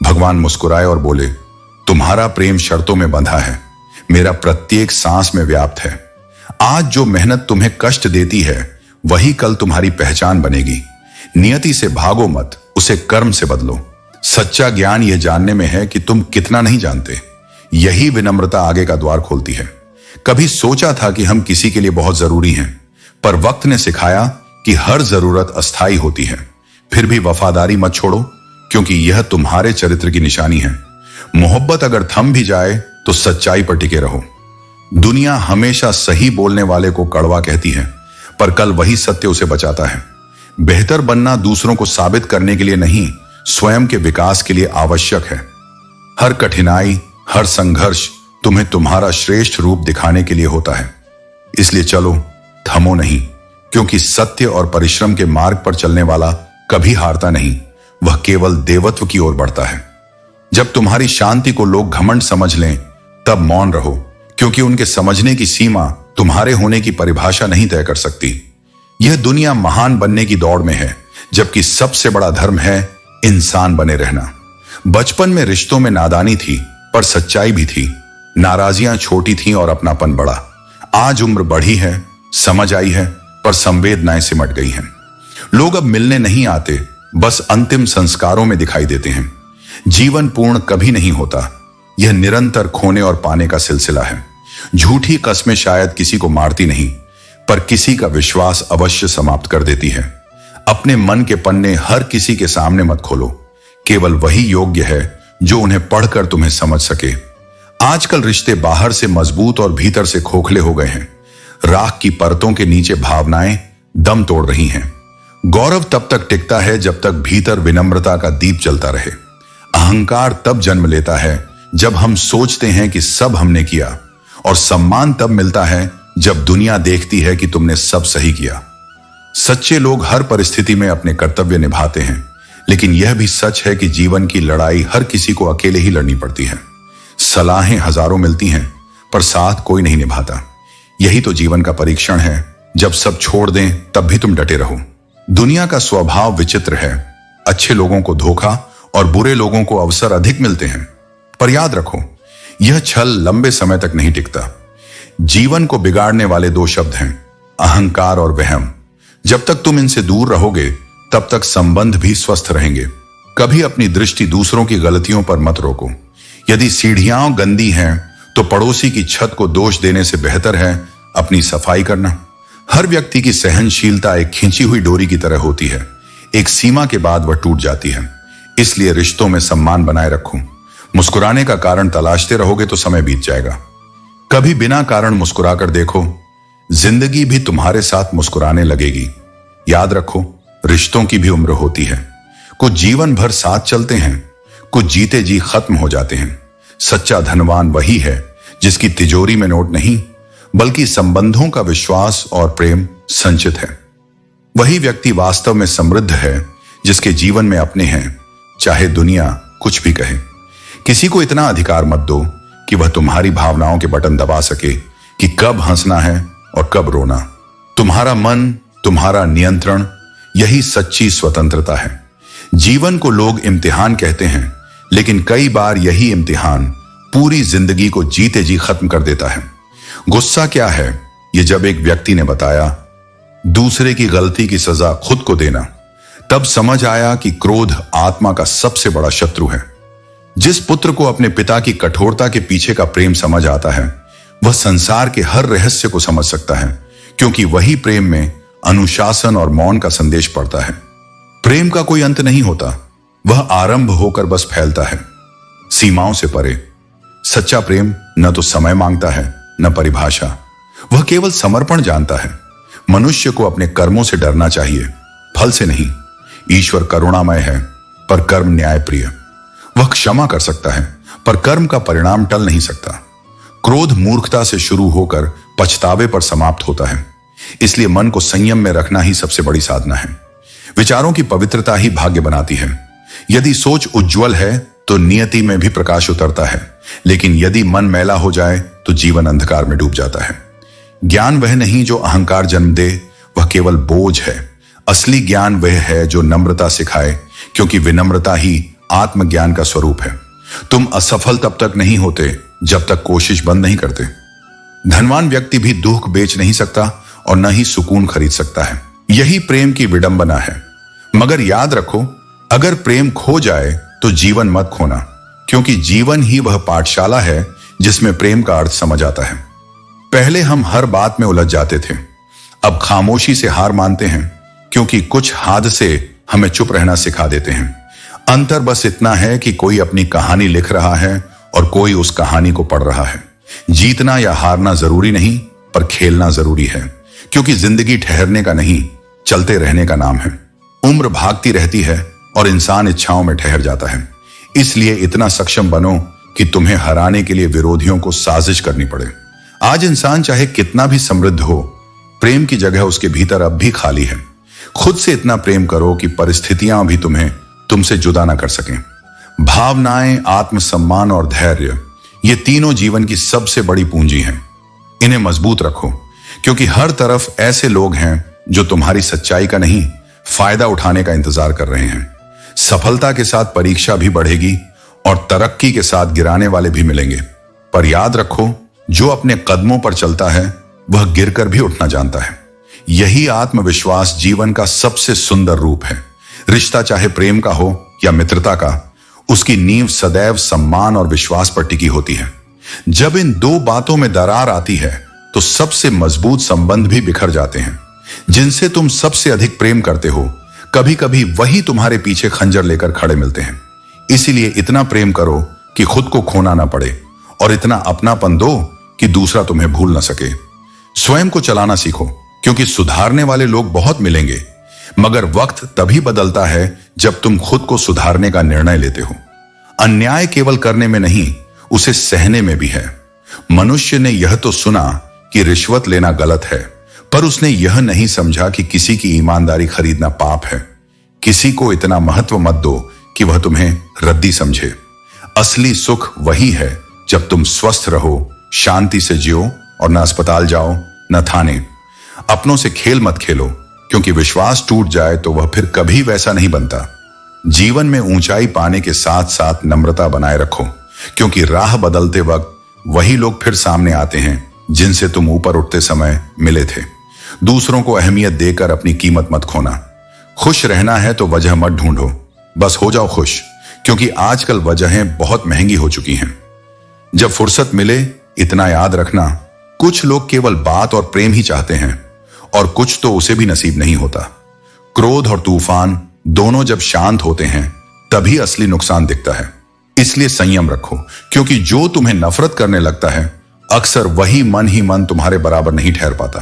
भगवान मुस्कुराए और बोले, तुम्हारा प्रेम शर्तों में बंधा है, मेरा प्रत्येक सांस में व्याप्त है। आज जो मेहनत तुम्हें कष्ट देती है, वही कल तुम्हारी पहचान बनेगी। नियति से भागो मत, उसे कर्म से बदलो। सच्चा ज्ञान यह जानने में है कि तुम कितना नहीं जानते। यही विनम्रता आगे का द्वार खोलती है। कभी सोचा था कि हम किसी के लिए बहुत जरूरी हैं, पर वक्त ने सिखाया कि हर जरूरत अस्थायी होती है। फिर भी वफादारी मत छोड़ो, क्योंकि यह तुम्हारे चरित्र की निशानी है। मोहब्बत अगर थम भी जाए तो सच्चाई पर टिके रहो। दुनिया हमेशा सही बोलने वाले को कड़वा कहती है, पर कल वही सत्य उसे बचाता है। बेहतर बनना दूसरों को साबित करने के लिए नहीं, स्वयं के विकास के लिए आवश्यक है। हर कठिनाई, हर संघर्ष तुम्हें तुम्हारा श्रेष्ठ रूप दिखाने के लिए होता है। इसलिए चलो, थमो नहीं, क्योंकि सत्य और परिश्रम के मार्ग पर चलने वाला कभी हारता नहीं, वह केवल देवत्व की ओर बढ़ता है। जब तुम्हारी शांति को लोग घमंड समझ लें, तब मौन रहो, क्योंकि उनके समझने की सीमा तुम्हारे होने की परिभाषा नहीं तय कर सकती। यह दुनिया महान बनने की दौड़ में है, जबकि सबसे बड़ा धर्म है इंसान बने रहना। बचपन में रिश्तों में नादानी थी, पर सच्चाई भी थी। नाराजियां छोटी थीं और अपनापन बड़ा। आज उम्र बढ़ी है, समझ आई है, पर संवेदनाएं सिमट गई हैं। लोग अब मिलने नहीं आते, बस अंतिम संस्कारों में दिखाई देते हैं। जीवन पूर्ण कभी नहीं होता, यह निरंतर खोने और पाने का सिलसिला है। झूठी कस्में शायद किसी को मारती नहीं, पर किसी का विश्वास अवश्य समाप्त कर देती है। अपने मन के पन्ने हर किसी के सामने मत खोलो, केवल वही योग्य है जो उन्हें पढ़कर तुम्हें समझ सके। आजकल रिश्ते बाहर से मजबूत और भीतर से खोखले हो गए हैं। राख की परतों के नीचे भावनाएं दम तोड़ रही हैं। गौरव तब तक टिकता है जब तक भीतर विनम्रता का दीप जलता रहे। अहंकार तब जन्म लेता है जब हम सोचते हैं कि सब हमने किया, और सम्मान तब मिलता है जब दुनिया देखती है कि तुमने सब सही किया। सच्चे लोग हर परिस्थिति में अपने कर्तव्य निभाते हैं, लेकिन यह भी सच है कि जीवन की लड़ाई हर किसी को अकेले ही लड़नी पड़ती है। सलाहें हजारों मिलती हैं, पर साथ कोई नहीं निभाता। यही तो जीवन का परीक्षण है। जब सब छोड़ दें तब भी तुम डटे रहो। दुनिया का स्वभाव विचित्र है। अच्छे लोगों को धोखा और बुरे लोगों को अवसर अधिक मिलते हैं। पर याद रखो, यह छल लंबे समय तक नहीं टिकता। जीवन को बिगाड़ने वाले दो शब्द हैं, अहंकार और वहम। जब तक तुम इनसे दूर रहोगे, तब तक संबंध भी स्वस्थ रहेंगे। कभी अपनी दृष्टि दूसरों की गलतियों पर मत रोको। यदि सीढ़ियां गंदी हैं, तो पड़ोसी की छत को दोष देने से बेहतर है अपनी सफाई करना। हर व्यक्ति की सहनशीलता एक खींची हुई डोरी की तरह होती है। एक सीमा के बाद वह टूट जाती है। इसलिए रिश्तों में सम्मान बनाए रखो। मुस्कुराने का कारण तलाशते रहोगे तो समय बीत जाएगा। कभी बिना कारण मुस्कुराकर देखो, जिंदगी भी तुम्हारे साथ मुस्कुराने लगेगी। याद रखो, रिश्तों की भी उम्र होती है। कुछ जीवन भर साथ चलते हैं, कुछ जीते जी खत्म हो जाते हैं। सच्चा धनवान वही है जिसकी तिजोरी में नोट नहीं, बल्कि संबंधों का विश्वास और प्रेम संचित है। वही व्यक्ति वास्तव में समृद्ध है जिसके जीवन में अपने हैं, चाहे दुनिया कुछ भी कहे। किसी को इतना अधिकार मत दो कि वह तुम्हारी भावनाओं के बटन दबा सके कि कब हंसना है और कब रोना। तुम्हारा मन, तुम्हारा नियंत्रण, यही सच्ची स्वतंत्रता है। जीवन को लोग इम्तिहान कहते हैं, लेकिन कई बार यही इम्तिहान पूरी जिंदगी को जीते जी खत्म कर देता है। गुस्सा क्या है, ये जब एक व्यक्ति ने बताया दूसरे की गलती की सजा खुद को देना, तब समझ आया कि क्रोध आत्मा का सबसे बड़ा शत्रु है। जिस पुत्र को अपने पिता की कठोरता के पीछे का प्रेम समझ आता है, वह संसार के हर रहस्य को समझ सकता है, क्योंकि वही प्रेम में अनुशासन और मौन का संदेश पड़ता है। प्रेम का कोई अंत नहीं होता, वह आरंभ होकर बस फैलता है, सीमाओं से परे। सच्चा प्रेम न तो समय मांगता है, न परिभाषा। वह केवल समर्पण जानता है। मनुष्य को अपने कर्मों से डरना चाहिए, फल से नहीं। ईश्वर करुणामय है, पर कर्म न्यायप्रिय। वह क्षमा कर सकता है, पर कर्म का परिणाम टल नहीं सकता। क्रोध मूर्खता से शुरू होकर पछतावे पर समाप्त होता है। इसलिए मन को संयम में रखना ही सबसे बड़ी साधना है। विचारों की पवित्रता ही भाग्य बनाती है। यदि सोच उज्जवल है तो नियति में भी प्रकाश उतरता है, लेकिन यदि मन मैला हो जाए तो जीवन अंधकार में डूब जाता है। ज्ञान वह नहीं जो अहंकार जन्म दे, वह केवल बोझ है। असली ज्ञान वह है जो नम्रता सिखाए, क्योंकि विनम्रता ही आत्मज्ञान का स्वरूप है। तुम असफल तब तक नहीं होते जब तक कोशिश बंद नहीं करते। धनवान व्यक्ति भी दुख बेच नहीं सकता और न ही सुकून खरीद सकता है। यही प्रेम की विडंबना है। मगर याद रखो, अगर प्रेम खो जाए तो जीवन मत खोना, क्योंकि जीवन ही वह पाठशाला है जिसमें प्रेम का अर्थ समझ आता है। पहले हम हर बात में उलझ जाते थे, अब खामोशी से हार मानते हैं, क्योंकि कुछ हादसे हमें चुप रहना सिखा देते हैं। अंतर बस इतना है कि कोई अपनी कहानी लिख रहा है और कोई उस कहानी को पढ़ रहा है। जीतना या हारना जरूरी नहीं, पर खेलना जरूरी है, क्योंकि जिंदगी ठहरने का नहीं, चलते रहने का नाम है। उम्र भागती रहती है और इंसान इच्छाओं में ठहर जाता है। इसलिए इतना सक्षम बनो कि तुम्हें हराने के लिए विरोधियों को साजिश करनी पड़े। आज इंसान चाहे कितना भी समृद्ध हो, प्रेम की जगह उसके भीतर अब भी खाली है। खुद से इतना प्रेम करो कि परिस्थितियां भी तुम्हें तुमसे जुदा ना कर सकें। भावनाएं, आत्मसम्मान और धैर्य, ये तीनों जीवन की सबसे बड़ी पूंजी हैं। इन्हें मजबूत रखो, क्योंकि हर तरफ ऐसे लोग हैं जो तुम्हारी सच्चाई का नहीं, फायदा उठाने का इंतजार कर रहे हैं। सफलता के साथ परीक्षा भी बढ़ेगी और तरक्की के साथ गिराने वाले भी मिलेंगे, पर याद रखो, जो अपने कदमों पर चलता है वह गिरकर भी उठना जानता है। यही आत्मविश्वास जीवन का सबसे सुंदर रूप है। रिश्ता चाहे प्रेम का हो या मित्रता का, उसकी नींव सदैव सम्मान और विश्वास पर टिकी होती है। जब इन दो बातों में दरार आती है तो सबसे मजबूत संबंध भी बिखर जाते हैं। जिनसे तुम सबसे अधिक प्रेम करते हो, कभी कभी वही तुम्हारे पीछे खंजर लेकर खड़े मिलते हैं। इसीलिए इतना प्रेम करो कि खुद को खोना ना पड़े, और इतना अपनापन दो कि दूसरा तुम्हें भूल ना सके। स्वयं को चलाना सीखो, क्योंकि सुधारने वाले लोग बहुत मिलेंगे, मगर वक्त तभी बदलता है जब तुम खुद को सुधारने का निर्णय लेते हो। अन्याय केवल करने में नहीं, उसे सहने में भी है। मनुष्य ने यह तो सुना कि रिश्वत लेना गलत है, पर उसने यह नहीं समझा कि किसी की ईमानदारी खरीदना पाप है। किसी को इतना महत्व मत दो कि वह तुम्हें रद्दी समझे। असली सुख वही है जब तुम स्वस्थ रहो, शांति से जियो, और न अस्पताल जाओ न थाने। अपनों से खेल मत खेलो, क्योंकि विश्वास टूट जाए तो वह फिर कभी वैसा नहीं बनता। जीवन में ऊंचाई पाने के साथ साथ नम्रता बनाए रखो, क्योंकि राह बदलते वक्त वही लोग फिर सामने आते हैं जिनसे तुम ऊपर उठते समय मिले थे। दूसरों को अहमियत देकर अपनी कीमत मत खोना। खुश रहना है तो वजह मत ढूंढो, बस हो जाओ खुश, क्योंकि आजकल वजहें बहुत महंगी हो चुकी हैं। जब फुर्सत मिले, इतना याद रखना, कुछ लोग केवल बात और प्रेम ही चाहते हैं, और कुछ तो उसे भी नसीब नहीं होता। क्रोध और तूफान दोनों जब शांत होते हैं तभी असली नुकसान दिखता है। इसलिए संयम रखो, क्योंकि जो तुम्हें नफरत करने लगता है, अक्सर वही मन ही मन तुम्हारे बराबर नहीं ठहर पाता।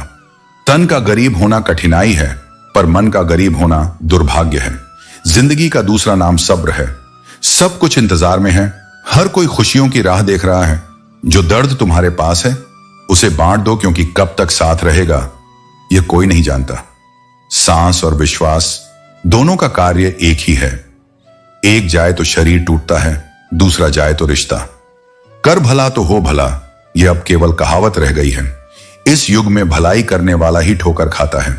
तन का गरीब होना कठिनाई है, पर मन का गरीब होना दुर्भाग्य है। जिंदगी का दूसरा नाम सब्र है। सब कुछ इंतजार में है, हर कोई खुशियों की राह देख रहा है। जो दर्द तुम्हारे पास है उसे बांट दो, क्योंकि कब तक साथ रहेगा यह कोई नहीं जानता। सांस और विश्वास दोनों का कार्य एक ही है। एक जाए तो शरीर टूटता है, दूसरा जाए तो रिश्ता। कर भला तो हो भला, यह अब केवल कहावत रह गई है। इस युग में भलाई करने वाला ही ठोकर खाता है।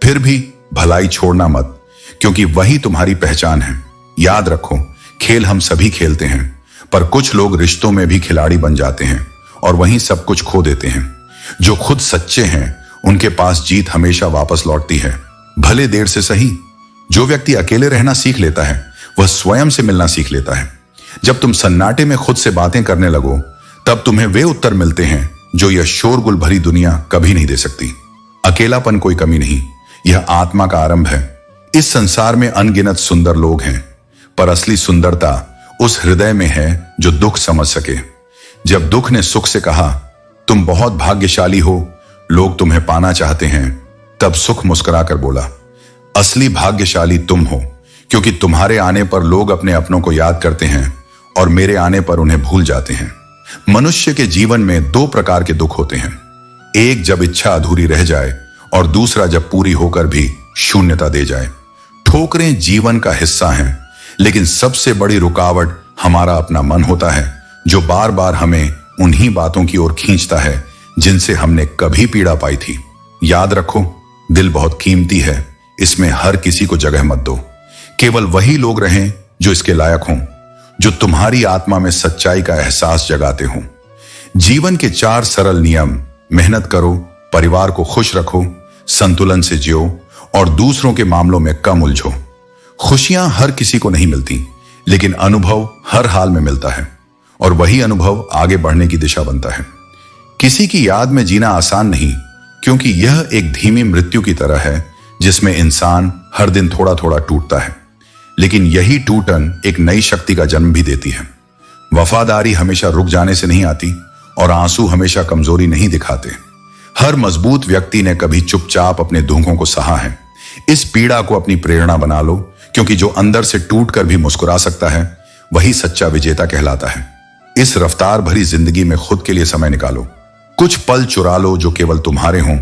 फिर भी भलाई छोड़ना मत, क्योंकि वही तुम्हारी पहचान है। याद रखो, खेल हम सभी खेलते हैं, पर कुछ लोग रिश्तों में भी खिलाड़ी बन जाते हैं और वहीं सब कुछ खो देते हैं। जो खुद सच्चे हैं उनके पास जीत हमेशा वापस लौटती है, भले देर से सही। जो व्यक्ति अकेले रहना सीख लेता है वह स्वयं से मिलना सीख लेता है। जब तुम सन्नाटे में खुद से बातें करने लगो, तब तुम्हें वे उत्तर मिलते हैं जो यह शोरगुल भरी दुनिया कभी नहीं दे सकती। अकेलापन कोई कमी नहीं, यह आत्मा का आरंभ है। इस संसार में अनगिनत सुंदर लोग हैं, पर असली सुंदरता उस हृदय में है जो दुख समझ सके। जब दुख ने सुख से कहा, तुम बहुत भाग्यशाली हो, लोग तुम्हें पाना चाहते हैं, तब सुख मुस्कुराकर बोला, असली भाग्यशाली तुम हो, क्योंकि तुम्हारे आने पर लोग अपने अपनों को याद करते हैं और मेरे आने पर उन्हें भूल जाते हैं। मनुष्य के जीवन में दो प्रकार के दुख होते हैं, एक जब इच्छा अधूरी रह जाए और दूसरा जब पूरी होकर भी शून्यता दे जाए। ठोकरें जीवन का हिस्सा हैं, लेकिन सबसे बड़ी रुकावट हमारा अपना मन होता है, जो बार बार हमें उन्हीं बातों की ओर खींचता है जिनसे हमने कभी पीड़ा पाई थी। याद रखो, दिल बहुत कीमती है, इसमें हर किसी को जगह मत दो। केवल वही लोग रहें जो इसके लायक हों, जो तुम्हारी आत्मा में सच्चाई का एहसास जगाते हों। जीवन के 4 सरल नियम: मेहनत करो, परिवार को खुश रखो, संतुलन से जियो और दूसरों के मामलों में कम उलझो। खुशियां हर किसी को नहीं मिलती, लेकिन अनुभव हर हाल में मिलता है, और वही अनुभव आगे बढ़ने की दिशा बनता है। किसी की याद में जीना आसान नहीं, क्योंकि यह एक धीमी मृत्यु की तरह है जिसमें इंसान हर दिन थोड़ा थोड़ा टूटता है, लेकिन यही टूटन एक नई शक्ति का जन्म भी देती है। वफादारी हमेशा रुक जाने से नहीं आती, और आंसू हमेशा कमजोरी नहीं दिखाते। हर मजबूत व्यक्ति ने कभी चुपचाप अपने दुखों को सहा है। इस पीड़ा को अपनी प्रेरणा बना लो, क्योंकि जो अंदर से टूट कर भी मुस्कुरा सकता है वही सच्चा विजेता कहलाता है। इस रफ्तार भरी जिंदगी में खुद के लिए समय निकालो। कुछ पल चुरा लो जो केवल तुम्हारे हों,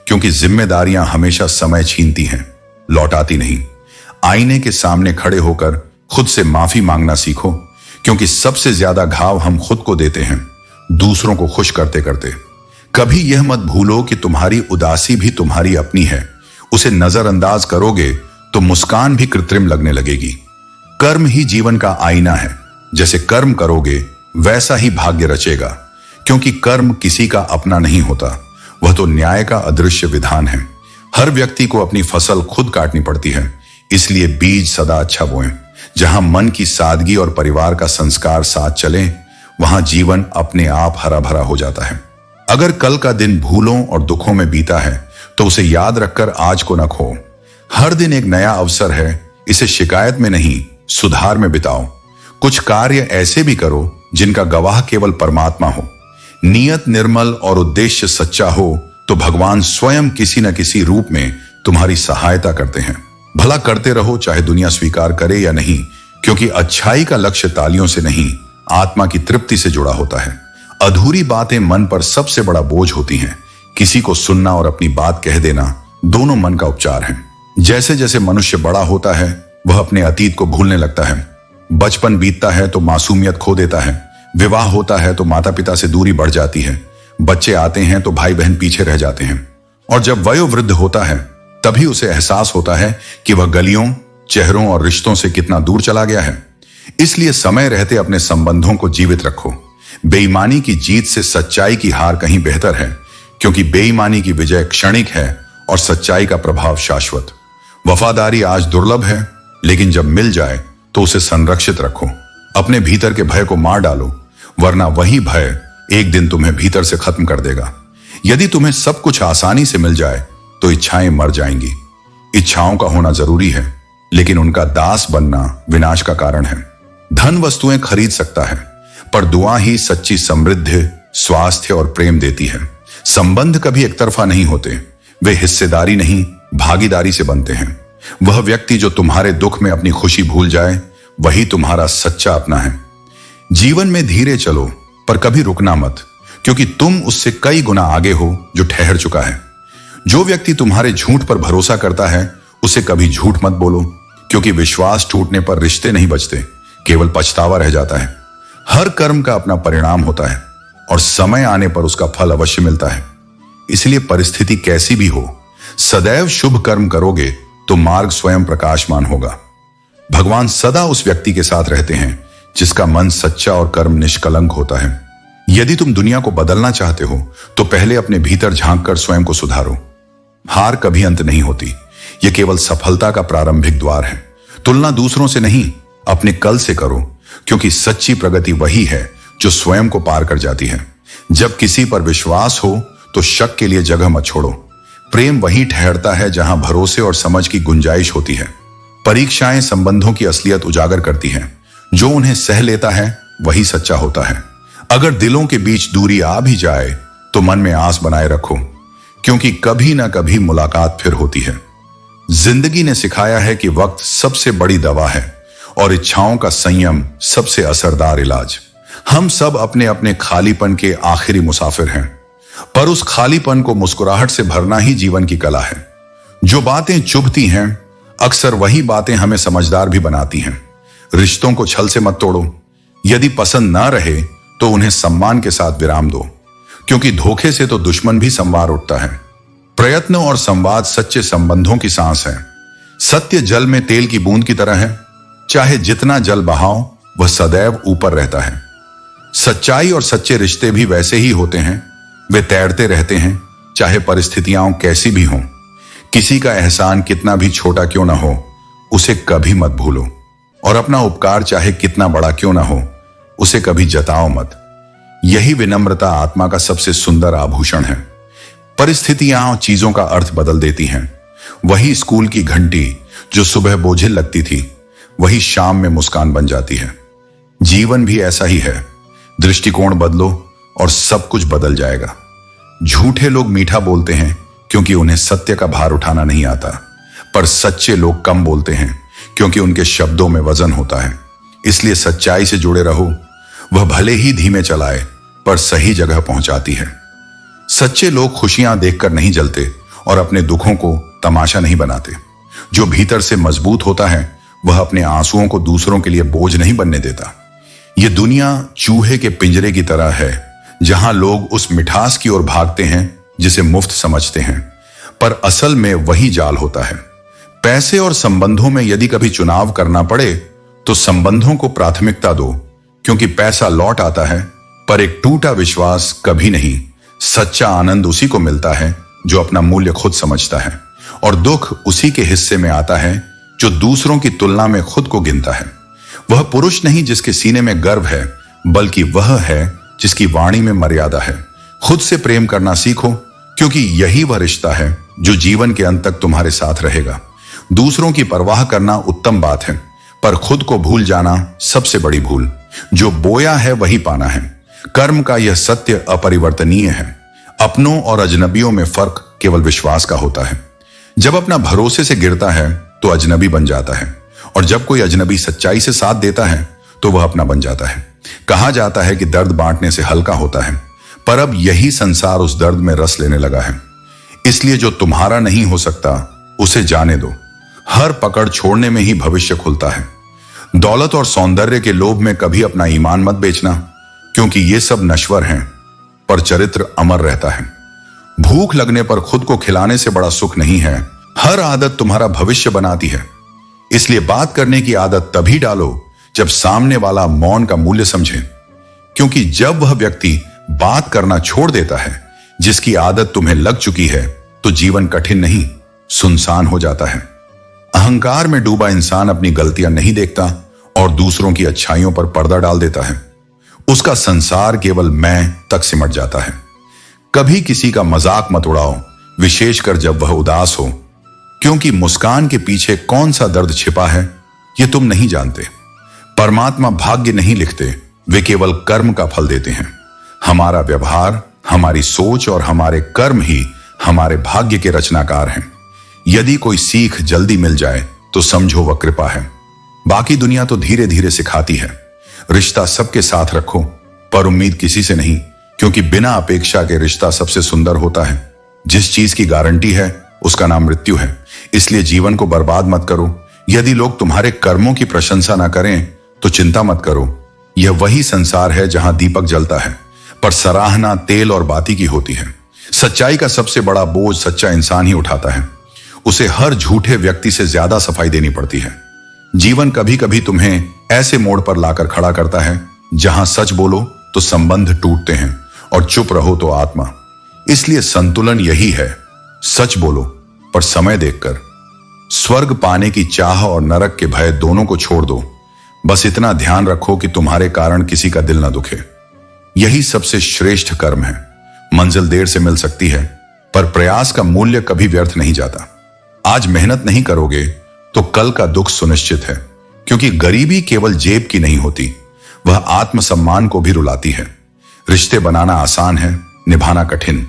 क्योंकि जिम्मेदारियां हमेशा समय छीनती हैं, लौटाती नहीं। आईने के सामने खड़े होकर खुद से माफी मांगना सीखो, क्योंकि सबसे ज्यादा घाव हम खुद को देते हैं, दूसरों को खुश करते करते। कभी यह मत भूलो कि तुम्हारी उदासी भी तुम्हारी अपनी है। उसे नजरअंदाज करोगे तो मुस्कान भी कृत्रिम लगने लगेगी। कर्म ही जीवन का आईना है। जैसे कर्म करोगे वैसा ही भाग्य रचेगा, क्योंकि कर्म किसी का अपना नहीं होता, वह तो न्याय का अदृश्य विधान है। हर व्यक्ति को अपनी फसल खुद काटनी पड़ती है, इसलिए बीज सदा अच्छा बोएं। जहां मन की सादगी और परिवार का संस्कार साथ चले, वहां जीवन अपने आप हरा भरा हो जाता है। अगर कल का दिन भूलों और दुखों में बीता है तो उसे याद रखकर आज को न खो। हर दिन एक नया अवसर है, इसे शिकायत में नहीं सुधार में बिताओ। कुछ कार्य ऐसे भी करो जिनका गवाह केवल परमात्मा हो। नियत निर्मल और उद्देश्य सच्चा हो तो भगवान स्वयं किसी न किसी रूप में तुम्हारी सहायता करते हैं। भला करते रहो, चाहे दुनिया स्वीकार करे या नहीं, क्योंकि अच्छाई का लक्ष्य तालियों से नहीं, आत्मा की तृप्ति से जुड़ा होता है। अधूरी बातें मन पर सबसे बड़ा बोझ होती हैं। किसी को सुनना और अपनी बात कह देना दोनों मन का उपचार है। जैसे जैसे मनुष्य बड़ा होता है वह अपने अतीत को भूलने लगता है। बचपन बीतता है तो मासूमियत खो देता है। विवाह होता है तो माता पिता से दूरी बढ़ जाती है। बच्चे आते हैं तो भाई बहन पीछे रह जाते हैं। और जब वयोवृद्ध होता है तभी उसे एहसास होता है कि वह गलियों, चेहरों और रिश्तों से कितना दूर चला गया है। इसलिए समय रहते अपने संबंधों को जीवित रखो। बेईमानी की जीत से सच्चाई की हार कहीं बेहतर है, क्योंकि बेईमानी की विजय क्षणिक है और सच्चाई का प्रभाव शाश्वत। वफादारी आज दुर्लभ है, लेकिन जब मिल जाए तो उसे संरक्षित रखो। अपने भीतर के भय को मार डालो, वरना वही भय एक दिन तुम्हें भीतर से खत्म कर देगा। यदि तुम्हें सब कुछ आसानी से मिल जाए तो इच्छाएं मर जाएंगी। इच्छाओं का होना जरूरी है, लेकिन उनका दास बनना विनाश का कारण है। धन वस्तुएं खरीद सकता है, पर दुआ ही सच्ची समृद्धि, स्वास्थ्य और प्रेम देती है। संबंध कभी एक तरफा नहीं होते, वे हिस्सेदारी नहीं भागीदारी से बनते हैं। वह व्यक्ति जो तुम्हारे दुख में अपनी खुशी भूल जाए, वही तुम्हारा सच्चा अपना है। जीवन में धीरे चलो, पर कभी रुकना मत, क्योंकि तुम उससे कई गुना आगे हो जो ठहर चुका है। जो व्यक्ति तुम्हारे झूठ पर भरोसा करता है उसे कभी झूठ मत बोलो, क्योंकि विश्वास टूटने पर रिश्ते नहीं बचते, केवल पछतावा रह जाता है। हर कर्म का अपना परिणाम होता है और समय आने पर उसका फल अवश्य मिलता है। इसलिए परिस्थिति कैसी भी हो, सदैव शुभ कर्म करोगे तो मार्ग स्वयं प्रकाशमान होगा। भगवान सदा उस व्यक्ति के साथ रहते हैं जिसका मन सच्चा और कर्म निष्कलंक होता है। यदि तुम दुनिया को बदलना चाहते हो तो पहले अपने भीतर झांककर स्वयं को सुधारो। हार कभी अंत नहीं होती, यह केवल सफलता का प्रारंभिक द्वार है। तुलना दूसरों से नहीं, अपने कल से करो, क्योंकि सच्ची प्रगति वही है जो स्वयं को पार कर जाती है। जब किसी पर विश्वास हो तो शक के लिए जगह मत छोड़ो। प्रेम वहीं ठहरता है जहां भरोसे और समझ की गुंजाइश होती है। परीक्षाएं संबंधों की असलियत उजागर करती हैं। जो उन्हें सह लेता है वही सच्चा होता है। अगर दिलों के बीच दूरी आ भी जाए तो मन में आस बनाए रखो, क्योंकि कभी ना कभी मुलाकात फिर होती है। जिंदगी ने सिखाया है कि वक्त सबसे बड़ी दवा है और इच्छाओं का संयम सबसे असरदार इलाज। हम सब अपने अपने खालीपन के आखिरी मुसाफिर हैं, पर उस खालीपन को मुस्कुराहट से भरना ही जीवन की कला है। जो बातें चुभती हैं अक्सर वही बातें हमें समझदार भी बनाती हैं। रिश्तों को छल से मत तोड़ो। यदि पसंद ना रहे तो उन्हें सम्मान के साथ विराम दो, क्योंकि धोखे से तो दुश्मन भी संवार उठता है। प्रयत्न और संवाद सच्चे संबंधों की सांस है। सत्य जल में तेल की बूंद की तरह है, चाहे जितना जल बहाओ वह सदैव ऊपर रहता है। सच्चाई और सच्चे रिश्ते भी वैसे ही होते हैं, वे तैरते रहते हैं, चाहे परिस्थितियां कैसी भी हों। किसी का एहसान कितना भी छोटा क्यों ना हो, उसे कभी मत भूलो, और अपना उपकार चाहे कितना बड़ा क्यों ना हो, उसे कभी जताओ मत। यही विनम्रता आत्मा का सबसे सुंदर आभूषण है। परिस्थितियां चीजों का अर्थ बदल देती हैं। वही स्कूल की घंटी जो सुबह बोझिल लगती थी, वही शाम में मुस्कान बन जाती है। जीवन भी ऐसा ही है। दृष्टिकोण बदलो और सब कुछ बदल जाएगा। झूठे लोग मीठा बोलते हैं क्योंकि उन्हें सत्य का भार उठाना नहीं आता, पर सच्चे लोग कम बोलते हैं क्योंकि उनके शब्दों में वजन होता है। इसलिए सच्चाई से जुड़े रहो। वह भले ही धीमे चलाए पर सही जगह पहुंचाती है। सच्चे लोग खुशियां देखकर नहीं जलते और अपने दुखों को तमाशा नहीं बनाते। जो भीतर से मजबूत होता है वह अपने आंसुओं को दूसरों के लिए बोझ नहीं बनने देता। यह दुनिया चूहे के पिंजरे की तरह है, जहां लोग उस मिठास की ओर भागते हैं जिसे मुफ्त समझते हैं, पर असल में वही जाल होता है। पैसे और संबंधों में यदि कभी चुनाव करना पड़े तो संबंधों को प्राथमिकता दो, क्योंकि पैसा लौट आता है, पर एक टूटा विश्वास कभी नहीं। सच्चा आनंद उसी को मिलता है जो अपना मूल्य खुद समझता है, और दुख उसी के हिस्से में आता है जो दूसरों की तुलना में खुद को गिनता है। वह पुरुष नहीं जिसके सीने में गर्व है, बल्कि वह है जिसकी वाणी में मर्यादा है। खुद से प्रेम करना सीखो, क्योंकि यही वह रिश्ता है जो जीवन के अंत तक तुम्हारे साथ रहेगा। दूसरों की परवाह करना उत्तम बात है, पर खुद को भूल जाना सबसे बड़ी भूल। जो बोया है वही पाना है। कर्म का यह सत्य अपरिवर्तनीय है। अपनों और अजनबियों में फर्क केवल विश्वास का होता है। जब अपना भरोसे से गिरता है तो अजनबी बन जाता है, और जब कोई अजनबी सच्चाई से साथ देता है तो वह अपना बन जाता है। कहा जाता है कि दर्द बांटने से हल्का होता है, पर अब यही संसार उस दर्द में रस लेने लगा है। इसलिए जो तुम्हारा नहीं हो सकता उसे जाने दो। हर पकड़ छोड़ने में ही भविष्य खुलता है। दौलत और सौंदर्य के लोभ में कभी अपना ईमान मत बेचना, क्योंकि ये सब नश्वर हैं, पर चरित्र अमर रहता है। भूख लगने पर खुद को खिलाने से बड़ा सुख नहीं है। हर आदत तुम्हारा भविष्य बनाती है। इसलिए बात करने की आदत तभी डालो जब सामने वाला मौन का मूल्य समझे, क्योंकि जब वह व्यक्ति बात करना छोड़ देता है जिसकी आदत तुम्हें लग चुकी है, तो जीवन कठिन नहीं सुनसान हो जाता है। अहंकार में डूबा इंसान अपनी गलतियां नहीं देखता और दूसरों की अच्छाइयों पर पर्दा डाल देता है। उसका संसार केवल मैं तक सिमट जाता है। कभी किसी का मजाक मत उड़ाओ, विशेषकर जब वह उदास हो, क्योंकि मुस्कान के पीछे कौन सा दर्द छिपा है यह तुम नहीं जानते। परमात्मा भाग्य नहीं लिखते, वे केवल कर्म का फल देते हैं। हमारा व्यवहार, हमारी सोच और हमारे कर्म ही हमारे भाग्य के रचनाकार हैं। यदि कोई सीख जल्दी मिल जाए तो समझो वह कृपा है। बाकी दुनिया तो धीरे धीरे सिखाती है। रिश्ता सबके साथ रखो, पर उम्मीद किसी से नहीं, क्योंकि बिना अपेक्षा के रिश्ता सबसे सुंदर होता है। जिस चीज की गारंटी है उसका नाम मृत्यु है। इसलिए जीवन को बर्बाद मत करो। यदि लोग तुम्हारे कर्मों की प्रशंसा ना करें तो चिंता मत करो। यह वही संसार है जहां दीपक जलता है, पर सराहना तेल और बाती की होती है। सच्चाई का सबसे बड़ा बोझ सच्चा इंसान ही उठाता है। उसे हर झूठे व्यक्ति से ज्यादा सफाई देनी पड़ती है। जीवन कभी कभी तुम्हें ऐसे मोड़ पर लाकर खड़ा करता है जहां सच बोलो तो संबंध टूटते हैं और चुप रहो तो आत्मा। इसलिए संतुलन यही है, सच बोलो पर समय देखकर। स्वर्ग पाने की चाह और नरक के भय दोनों को छोड़ दो। बस इतना ध्यान रखो कि तुम्हारे कारण किसी का दिल न दुखे। यही सबसे श्रेष्ठ कर्म है। मंजिल देर से मिल सकती है, पर प्रयास का मूल्य कभी व्यर्थ नहीं जाता। आज मेहनत नहीं करोगे तो कल का दुख सुनिश्चित है, क्योंकि गरीबी केवल जेब की नहीं होती, वह आत्मसम्मान को भी रुलाती है। रिश्ते बनाना आसान है, निभाना कठिन।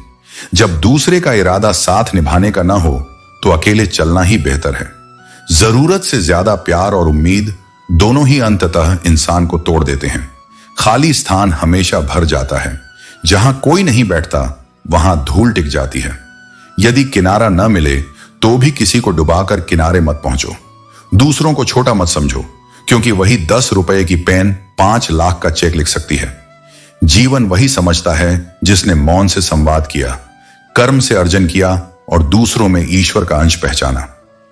जब दूसरे का इरादा साथ निभाने का ना हो तो अकेले चलना ही बेहतर है। जरूरत से ज्यादा प्यार और उम्मीद दोनों ही अंततः इंसान को तोड़ देते हैं। खाली स्थान हमेशा भर जाता है। जहां कोई नहीं बैठता वहां धूल टिक जाती है। यदि किनारा न मिले तो भी किसी को डुबाकर किनारे मत पहुंचो। दूसरों को छोटा मत समझो, क्योंकि वही 10 रुपए की पेन 5 लाख का चेक लिख सकती है। जीवन वही समझता है जिसने मौन से संवाद किया, कर्म से अर्जन किया और दूसरों में ईश्वर का अंश पहचाना।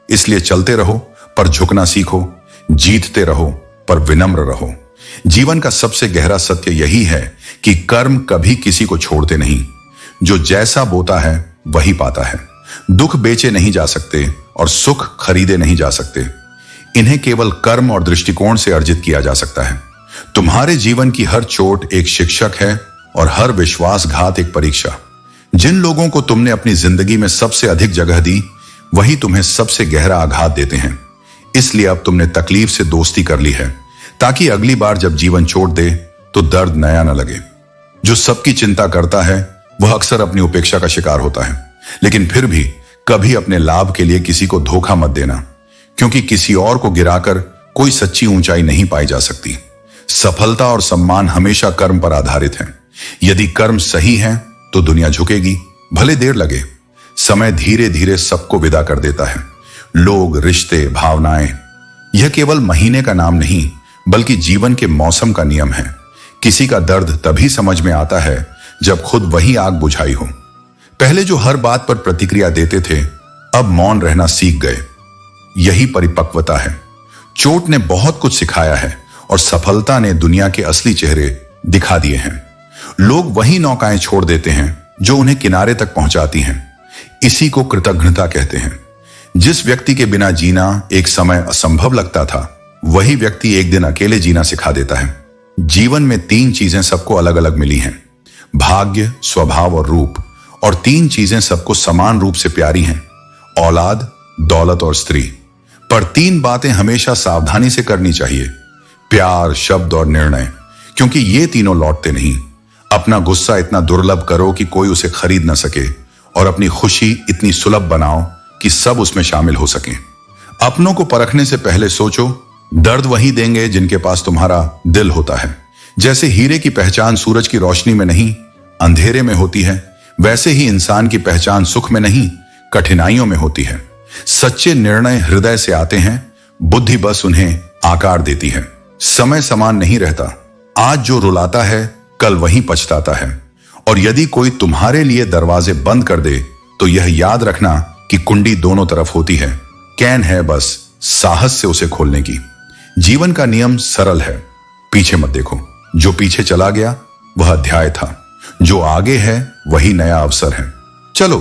इसलिए चलते रहो पर झुकना सीखो, जीतते रहो पर विनम्र रहो। जीवन का सबसे गहरा सत्य यही है कि कर्म कभी किसी को छोड़ते नहीं। जो जैसा बोता है वही पाता है। दुख बेचे नहीं जा सकते और सुख खरीदे नहीं जा सकते। इन्हें केवल कर्म और दृष्टिकोण से अर्जित किया जा सकता है। तुम्हारे जीवन की हर चोट एक शिक्षक है और हर विश्वासघात एक परीक्षा। जिन लोगों को तुमने अपनी जिंदगी में सबसे अधिक जगह दी, वही तुम्हें सबसे गहरा आघात देते हैं। इसलिए अब तुमने तकलीफ से दोस्ती कर ली है, ताकि अगली बार जब जीवन चोट दे तो दर्द नया न लगे। जो सबकी चिंता करता है वह अक्सर अपनी उपेक्षा का शिकार होता है। लेकिन फिर भी कभी अपने लाभ के लिए किसी को धोखा मत देना, क्योंकि किसी और को गिराकर कोई सच्ची ऊंचाई नहीं पाई जा सकती। सफलता और सम्मान हमेशा कर्म पर आधारित है। यदि कर्म सही है तो दुनिया झुकेगी, भले देर लगे। समय धीरे धीरे सबको विदा कर देता है। लोग, रिश्ते, भावनाएं, यह केवल महीने का नाम नहीं बल्कि जीवन के मौसम का नियम है। किसी का दर्द तभी समझ में आता है जब खुद वही आग बुझाई हो। पहले जो हर बात पर प्रतिक्रिया देते थे, अब मौन रहना सीख गए। यही परिपक्वता है। चोट ने बहुत कुछ सिखाया है और सफलता ने दुनिया के असली चेहरे दिखा दिए हैं। लोग वही नौकाएं छोड़ देते हैं जो उन्हें किनारे तक पहुंचाती हैं। इसी को कृतज्ञता कहते हैं। जिस व्यक्ति के बिना जीना एक समय असंभव लगता था, वही व्यक्ति एक दिन अकेले जीना सिखा देता है। जीवन में 3 चीजें सबको अलग अलग मिली हैं, भाग्य, स्वभाव और रूप। और 3 चीजें सबको समान रूप से प्यारी हैं, औलाद, दौलत और स्त्री। पर 3 बातें हमेशा सावधानी से करनी चाहिए, प्यार, शब्द और निर्णय, क्योंकि ये तीनों लौटते नहीं। अपना गुस्सा इतना दुर्लभ करो कि कोई उसे खरीद ना सके, और अपनी खुशी इतनी सुलभ बनाओ कि सब उसमें शामिल हो सके। अपनों को परखने से पहले सोचो, दर्द वही देंगे जिनके पास तुम्हारा दिल होता है। जैसे हीरे की पहचान सूरज की रोशनी में नहीं, अंधेरे में होती है, वैसे ही इंसान की पहचान सुख में नहीं, कठिनाइयों में होती है। सच्चे निर्णय हृदय से आते हैं, बुद्धि बस उन्हें आकार देती है। समय समान नहीं रहता। आज जो रुलाता है, कल वही पछताता है। और यदि कोई तुम्हारे लिए दरवाजे बंद कर दे, तो यह याद रखना कि कुंडी दोनों तरफ होती है। कैन है बस साहस से उसे खोलने की। जीवन का नियम सरल है, पीछे मत देखो। जो पीछे चला गया वह अध्याय था, जो आगे है वही नया अवसर है। चलो,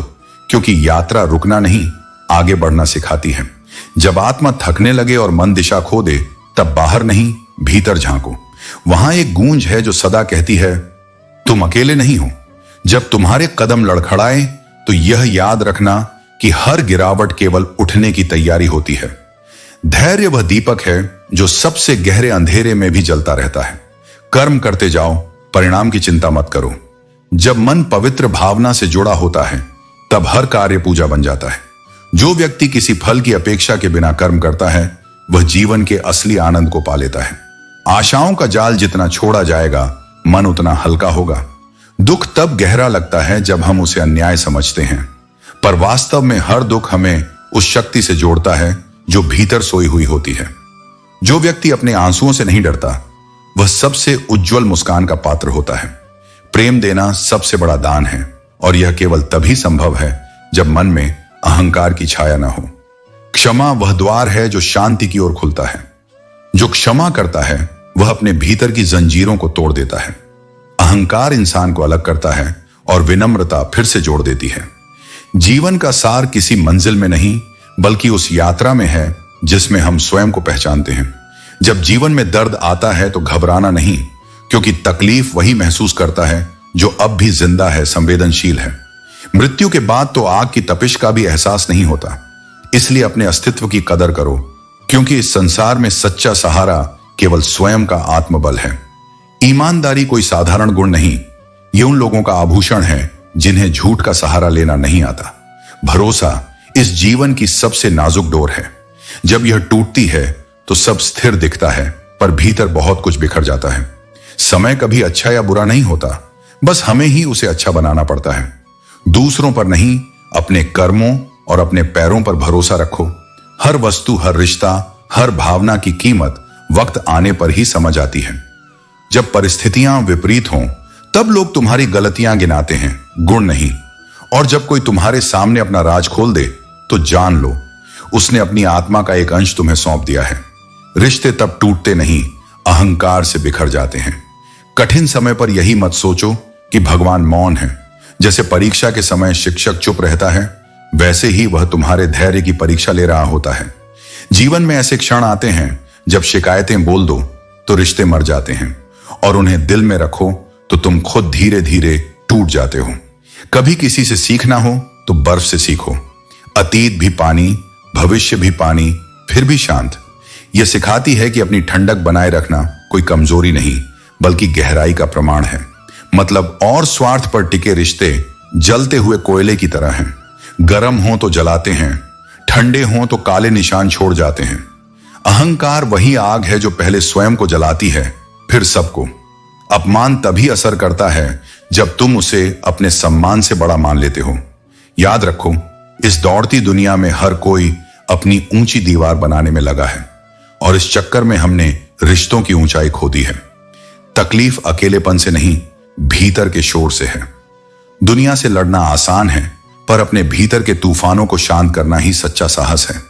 क्योंकि यात्रा रुकना नहीं, आगे बढ़ना सिखाती है। जब आत्मा थकने लगे और मन दिशा खो दे, तब बाहर नहीं, भीतर झांको। वहां एक गूंज है जो सदा कहती है, तुम अकेले नहीं हो। जब तुम्हारे कदम लड़खड़ाए, तो यह याद रखना कि हर गिरावट केवल उठने की तैयारी होती है। धैर्य वह दीपक है जो सबसे गहरे अंधेरे में भी जलता रहता है। कर्म करते जाओ, परिणाम की चिंता मत करो। जब मन पवित्र भावना से जुड़ा होता है, तब हर कार्य पूजा बन जाता है। जो व्यक्ति किसी फल की अपेक्षा के बिना कर्म करता है, वह जीवन के असली आनंद को पा लेता है। आशाओं का जाल जितना छोड़ा जाएगा, मन उतना हल्का होगा। दुख तब गहरा लगता है जब हम उसे अन्याय समझते हैं, पर वास्तव में हर दुख हमें उस शक्ति से जोड़ता है जो भीतर सोई हुई होती है। जो व्यक्ति अपने आंसुओं से नहीं डरता, वह सबसे उज्जवल मुस्कान का पात्र होता है। प्रेम देना सबसे बड़ा दान है, और यह केवल तभी संभव है जब मन में अहंकार की छाया न हो। क्षमा वह द्वार है जो शांति की ओर खुलता है। जो क्षमा करता है, वह अपने भीतर की जंजीरों को तोड़ देता है। अहंकार इंसान को अलग करता है और विनम्रता फिर से जोड़ देती है। जीवन का सार किसी मंजिल में नहीं, बल्कि उस यात्रा में है जिसमें हम स्वयं को पहचानते हैं। जब जीवन में दर्द आता है तो घबराना नहीं, क्योंकि तकलीफ वही महसूस करता है जो अब भी जिंदा है, संवेदनशील है। मृत्यु के बाद तो आग की तपिश का भी एहसास नहीं होता। इसलिए अपने अस्तित्व की कदर करो, क्योंकि इस संसार में सच्चा सहारा केवल स्वयं का आत्मबल है। ईमानदारी कोई साधारण गुण नहीं, ये उन लोगों का आभूषण है जिन्हें झूठ का सहारा लेना नहीं आता। भरोसा इस जीवन की सबसे नाजुक डोर है। जब यह टूटती है तो सब स्थिर दिखता है, पर भीतर बहुत कुछ बिखर जाता है। समय कभी अच्छा या बुरा नहीं होता, बस हमें ही उसे अच्छा बनाना पड़ता है। दूसरों पर नहीं, अपने कर्मों और अपने पैरों पर भरोसा रखो। हर वस्तु, हर रिश्ता, हर भावना की कीमत वक्त आने पर ही समझ आती है। जब परिस्थितियां विपरीत हों, तब लोग तुम्हारी गलतियां गिनाते हैं, गुण नहीं। और जब कोई तुम्हारे सामने अपना राज खोल दे, तो जान लो उसने अपनी आत्मा का एक अंश तुम्हें सौंप दिया है। रिश्ते तब टूटते नहीं, अहंकार से बिखर जाते हैं। कठिन समय पर यही मत सोचो कि भगवान मौन है। जैसे परीक्षा के समय शिक्षक चुप रहता है, वैसे ही वह तुम्हारे धैर्य की परीक्षा ले रहा होता है। जीवन में ऐसे क्षण आते हैं जब शिकायतें बोल दो तो रिश्ते मर जाते हैं, और उन्हें दिल में रखो तो तुम खुद धीरे धीरे टूट जाते हो। कभी किसी से सीखना हो तो बर्फ से सीखो। अतीत भी पानी, भविष्य भी पानी, फिर भी शांत। यह सिखाती है कि अपनी ठंडक बनाए रखना कोई कमजोरी नहीं, बल्कि गहराई का प्रमाण है। मतलब और स्वार्थ पर टिके रिश्ते जलते हुए कोयले की तरह हैं। गर्म हो तो जलाते हैं, ठंडे हो तो काले निशान छोड़ जाते हैं। अहंकार वही आग है जो पहले स्वयं को जलाती है, फिर सबको। अपमान तभी असर करता है जब तुम उसे अपने सम्मान से बड़ा मान लेते हो। याद रखो, इस दौड़ती दुनिया में हर कोई अपनी ऊंची दीवार बनाने में लगा है और इस चक्कर में हमने रिश्तों की ऊंचाई खो दी है। तकलीफ अकेलेपन से नहीं, भीतर के शोर से है। दुनिया से लड़ना आसान है, पर अपने भीतर के तूफानों को शांत करना ही सच्चा साहस है।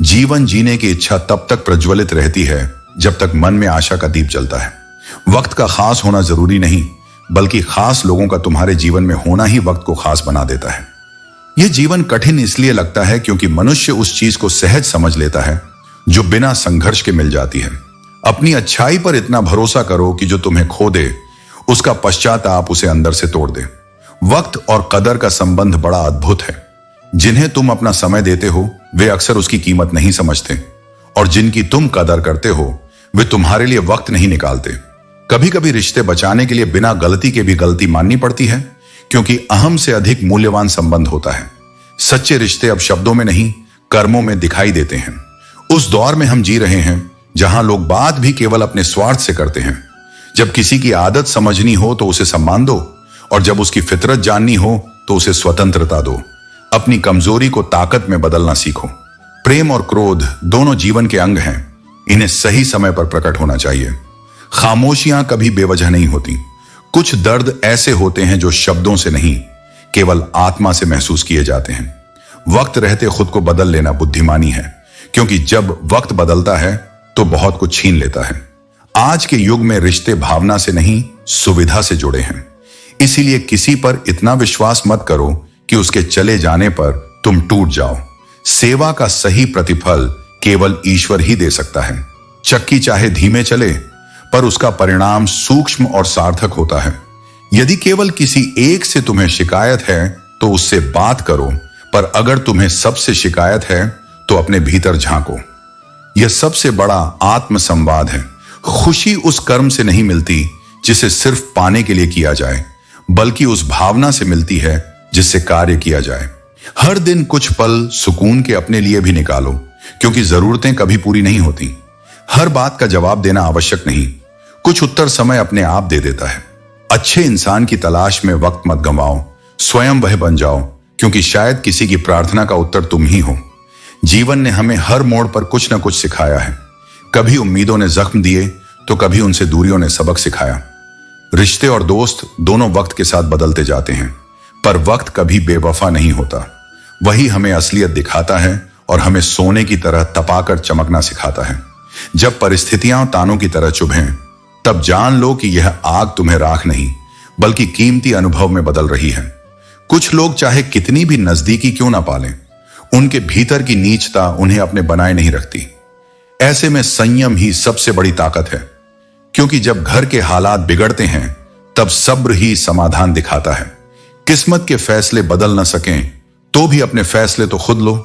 जीवन जीने की इच्छा तब तक प्रज्वलित रहती है जब तक मन में आशा का दीप जलता है। वक्त का खास होना जरूरी नहीं, बल्कि खास लोगों का तुम्हारे जीवन में होना ही वक्त को खास बना देता है। यह जीवन कठिन इसलिए लगता है क्योंकि मनुष्य उस चीज को सहज समझ लेता है जो बिना संघर्ष के मिल जाती है। अपनी अच्छाई पर इतना भरोसा करो कि जो तुम्हें खो दे उसका पश्चाताप उसे अंदर से तोड़ दे। वक्त और कदर का संबंध बड़ा अद्भुत है। जिन्हें तुम अपना समय देते हो वे अक्सर उसकी कीमत नहीं समझते, और जिनकी तुम कदर करते हो वे तुम्हारे लिए वक्त नहीं निकालते। कभी कभी रिश्ते बचाने के लिए बिना गलती के भी गलती माननी पड़ती है, क्योंकि अहम से अधिक मूल्यवान संबंध होता है। सच्चे रिश्ते अब शब्दों में नहीं, कर्मों में दिखाई देते हैं। उस दौर में हम जी रहे हैं जहां लोग बात भी केवल अपने स्वार्थ से करते हैं। जब किसी की आदत समझनी हो तो उसे सम्मान दो, और जब उसकी फितरत जाननी हो तो उसे स्वतंत्रता दो। अपनी कमजोरी को ताकत में बदलना सीखो। प्रेम और क्रोध दोनों जीवन के अंग हैं, इन्हें सही समय पर प्रकट होना चाहिए। खामोशियां कभी बेवजह नहीं होती। कुछ दर्द ऐसे होते हैं जो शब्दों से नहीं, केवल आत्मा से महसूस किए जाते हैं। वक्त रहते खुद को बदल लेना बुद्धिमानी है, क्योंकि जब वक्त बदलता है तो बहुत कुछ छीन लेता है। आज के युग में रिश्ते भावना से नहीं, सुविधा से जुड़े हैं। इसीलिए किसी पर इतना विश्वास मत करो कि उसके चले जाने पर तुम टूट जाओ। सेवा का सही प्रतिफल केवल ईश्वर ही दे सकता है। चक्की चाहे धीमे चले, पर उसका परिणाम सूक्ष्म और सार्थक होता है। यदि केवल किसी एक से तुम्हें शिकायत है तो उससे बात करो, पर अगर तुम्हें सबसे शिकायत है तो अपने भीतर झांको। यह सबसे बड़ा आत्म संवाद है। खुशी उस कर्म से नहीं मिलती जिसे सिर्फ पाने के लिए किया जाए, बल्कि उस भावना से मिलती है जिससे कार्य किया जाए। हर दिन कुछ पल सुकून के अपने लिए भी निकालो, क्योंकि जरूरतें कभी पूरी नहीं होती। हर बात का जवाब देना आवश्यक नहीं, कुछ उत्तर समय अपने आप दे देता है। अच्छे इंसान की तलाश में वक्त मत गंवाओ, स्वयं वह बन जाओ, क्योंकि शायद किसी की प्रार्थना का उत्तर तुम ही हो। जीवन ने हमें हर मोड़ पर कुछ न कुछ सिखाया है। कभी उम्मीदों ने जख्म दिए तो कभी उनसे दूरियों ने सबक सिखाया। रिश्ते और दोस्त दोनों वक्त के साथ बदलते जाते हैं, पर वक्त कभी बेवफा नहीं होता। वही हमें असलियत दिखाता है और हमें सोने की तरह तपाकर चमकना सिखाता है। जब परिस्थितियां तानों की तरह चुभें, तब जान लो कि यह आग तुम्हें राख नहीं, बल्कि कीमती अनुभव में बदल रही है। कुछ लोग चाहे कितनी भी नजदीकी क्यों ना पालें, उनके भीतर की नीचता उन्हें अपने बनाए नहीं रखती। ऐसे में संयम ही सबसे बड़ी ताकत है, क्योंकि जब घर के हालात बिगड़ते हैं तब सब्र ही समाधान दिखाता है। किस्मत के फैसले बदल न सकें तो भी अपने फैसले तो खुद लो,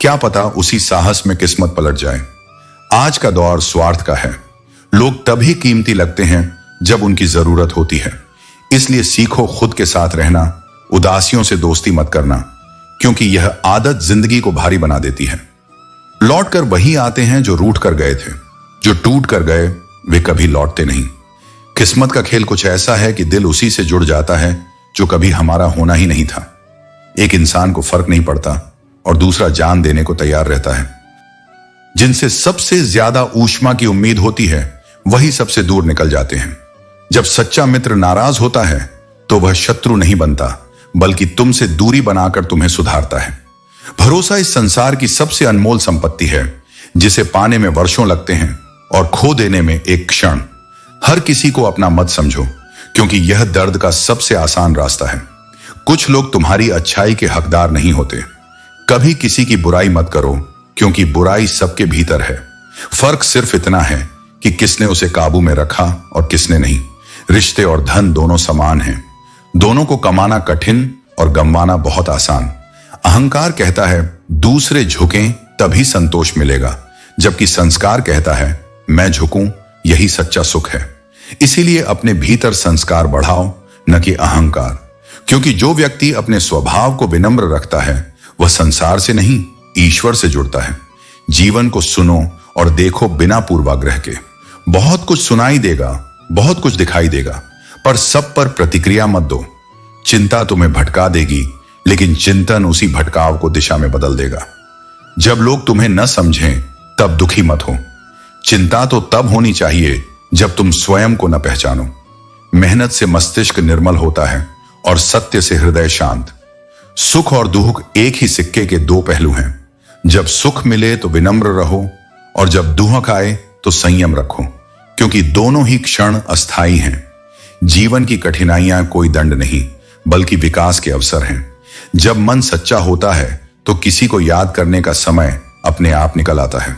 क्या पता उसी साहस में किस्मत पलट जाए। आज का दौर स्वार्थ का है। लोग तभी कीमती लगते हैं जब उनकी जरूरत होती है। इसलिए सीखो खुद के साथ रहना, उदासियों से दोस्ती मत करना, क्योंकि यह आदत जिंदगी को भारी बना देती है। लौट कर वही आते हैं जो रूठ कर गए थे, जो टूट कर गए वे कभी लौटते नहीं। किस्मत का खेल कुछ ऐसा है कि दिल उसी से जुड़ जाता है जो कभी हमारा होना ही नहीं था। एक इंसान को फर्क नहीं पड़ता और दूसरा जान देने को तैयार रहता है। जिनसे सबसे ज्यादा ऊष्मा की उम्मीद होती है वही सबसे दूर निकल जाते हैं। जब सच्चा मित्र नाराज होता है तो वह शत्रु नहीं बनता, बल्कि तुमसे दूरी बनाकर तुम्हें सुधारता है। भरोसा इस संसार की सबसे अनमोल संपत्ति है, जिसे पाने में वर्षों लगते हैं और खो देने में एक क्षण। हर किसी को अपना मत समझो, क्योंकि यह दर्द का सबसे आसान रास्ता है। कुछ लोग तुम्हारी अच्छाई के हकदार नहीं होते। कभी किसी की बुराई मत करो, क्योंकि बुराई सबके भीतर है। फर्क सिर्फ इतना है कि किसने उसे काबू में रखा और किसने नहीं। रिश्ते और धन दोनों समान हैं। दोनों को कमाना कठिन और गंवाना बहुत आसान। अहंकार कहता है दूसरे झुकें तभी संतोष मिलेगा, जबकि संस्कार कहता है मैं झुकूं यही सच्चा सुख है। इसीलिए अपने भीतर संस्कार बढ़ाओ, न कि अहंकार, क्योंकि जो व्यक्ति अपने स्वभाव को विनम्र रखता है वह संसार से नहीं, ईश्वर से जुड़ता है। जीवन को सुनो और देखो बिना पूर्वाग्रह के। बहुत कुछ सुनाई देगा, बहुत कुछ दिखाई देगा, पर सब पर प्रतिक्रिया मत दो। चिंता तुम्हें भटका देगी, लेकिन चिंतन उसी भटकाव को दिशा में बदल देगा। जब लोग तुम्हें न समझें तब दुखी मत हो। चिंता तो तब होनी चाहिए जब तुम स्वयं को न पहचानो। मेहनत से मस्तिष्क निर्मल होता है और सत्य से हृदय शांत। सुख और दुख एक ही सिक्के के दो पहलू हैं। जब सुख मिले तो विनम्र रहो और जब दुख आए तो संयम रखो, क्योंकि दोनों ही क्षण अस्थायी हैं। जीवन की कठिनाइयां कोई दंड नहीं, बल्कि विकास के अवसर हैं। जब मन सच्चा होता है तो किसी को याद करने का समय अपने आप निकल आता है।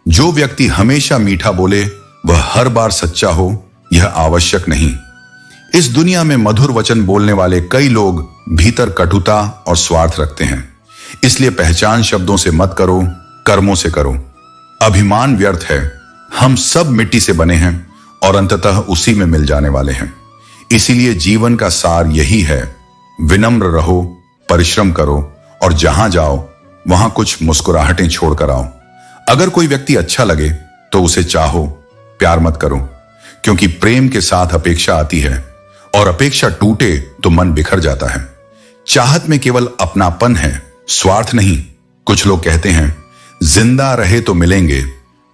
जो व्यक्ति हमेशा मीठा बोले वह हर बार सच्चा हो, यह आवश्यक नहीं। इस दुनिया में मधुर वचन बोलने वाले कई लोग भीतर कटुता और स्वार्थ रखते हैं। इसलिए पहचान शब्दों से मत करो, कर्मों से करो। अभिमान व्यर्थ है। हम सब मिट्टी से बने हैं और अंततः उसी में मिल जाने वाले हैं। इसीलिए जीवन का सार यही है, विनम्र रहो, परिश्रम करो और जहां जाओ वहां कुछ मुस्कुराहटें छोड़कर आओ। अगर कोई व्यक्ति अच्छा लगे तो उसे चाहो, प्यार मत करो, क्योंकि प्रेम के साथ अपेक्षा आती है और अपेक्षा टूटे तो मन बिखर जाता है। चाहत में केवल अपनापन है, स्वार्थ नहीं। कुछ लोग कहते हैं जिंदा रहे तो मिलेंगे,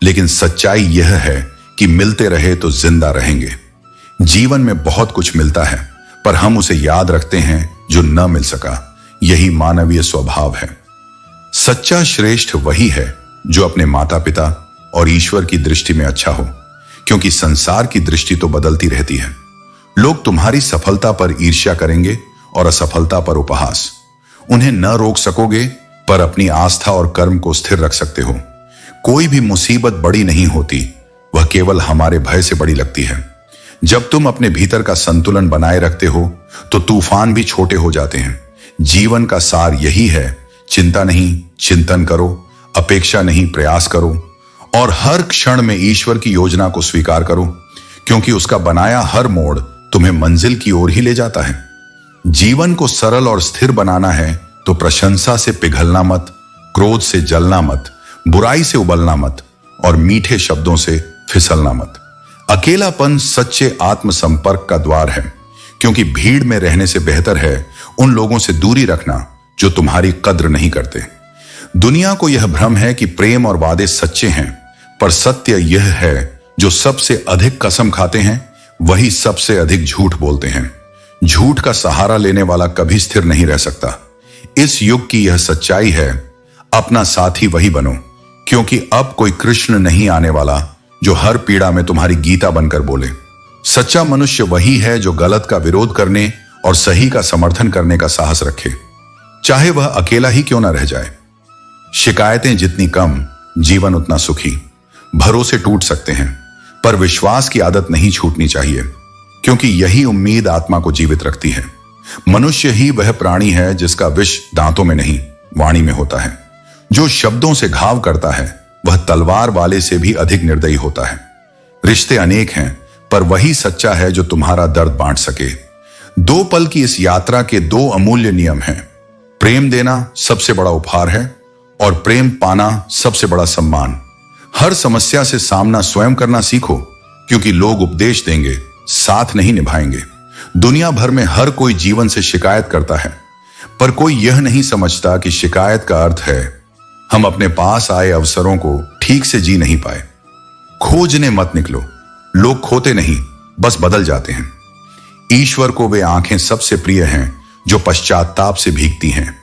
लेकिन सच्चाई यह है कि मिलते रहे तो जिंदा रहेंगे। जीवन में बहुत कुछ मिलता है, पर हम उसे याद रखते हैं जो न मिल सका। यही मानवीय स्वभाव है। सच्चा श्रेष्ठ वही है जो अपने माता पिता और ईश्वर की दृष्टि में अच्छा हो, क्योंकि संसार की दृष्टि तो बदलती रहती है। लोग तुम्हारी सफलता पर ईर्ष्या करेंगे और असफलता पर उपहास। उन्हें न रोक सकोगे, पर अपनी आस्था और कर्म को स्थिर रख सकते हो। कोई भी मुसीबत बड़ी नहीं होती, वह केवल हमारे भय से बड़ी लगती है। जब तुम अपने भीतर का संतुलन बनाए रखते हो तो तूफान भी छोटे हो जाते हैं। जीवन का सार यही है, चिंता नहीं, चिंतन करो, अपेक्षा नहीं, प्रयास करो और हर क्षण में ईश्वर की योजना को स्वीकार करो, क्योंकि उसका बनाया हर मोड़ तुम्हें मंजिल की ओर ही ले जाता है। जीवन को सरल और स्थिर बनाना है तो प्रशंसा से पिघलना मत, क्रोध से जलना मत, बुराई से उबलना मत और मीठे शब्दों से फिसलना मत। अकेलापन सच्चे आत्म संपर्क का द्वार है, क्योंकि भीड़ में रहने से बेहतर है उन लोगों से दूरी रखना जो तुम्हारी कद्र नहीं करते। दुनिया को यह भ्रम है कि प्रेम और वादे सच्चे हैं, पर सत्य यह है जो सबसे अधिक कसम खाते हैं वही सबसे अधिक झूठ बोलते हैं। झूठ का सहारा लेने वाला कभी स्थिर नहीं रह सकता। इस युग की यह सच्चाई है, अपना साथी वही बनो, क्योंकि अब कोई कृष्ण नहीं आने वाला जो हर पीड़ा में तुम्हारी गीता बनकर बोले। सच्चा मनुष्य वही है जो गलत का विरोध करने और सही का समर्थन करने का साहस रखे, चाहे वह अकेला ही क्यों ना रह जाए। शिकायतें जितनी कम, जीवन उतना सुखी। भरोसे टूट सकते हैं, पर विश्वास की आदत नहीं छूटनी चाहिए, क्योंकि यही उम्मीद आत्मा को जीवित रखती है। मनुष्य ही वह प्राणी है जिसका विष दांतों में नहीं, वाणी में होता है। जो शब्दों से घाव करता है वह तलवार वाले से भी अधिक निर्दयी होता है। रिश्ते अनेक हैं, पर वही सच्चा है जो तुम्हारा दर्द बांट सके। दो पल की इस यात्रा के दो अमूल्य नियम हैं। प्रेम देना सबसे बड़ा उपहार है और प्रेम पाना सबसे बड़ा सम्मान। हर समस्या से सामना स्वयं करना सीखो, क्योंकि लोग उपदेश देंगे, साथ नहीं निभाएंगे। दुनिया भर में हर कोई जीवन से शिकायत करता है, पर कोई यह नहीं समझता कि शिकायत का अर्थ है हम अपने पास आए अवसरों को ठीक से जी नहीं पाए। खोजने मत निकलो। लोग खोते नहीं, बस बदल जाते हैं। ईश्वर को वे आंखें सबसे प्रिय हैं जो पश्चाताप से भीगती हैं,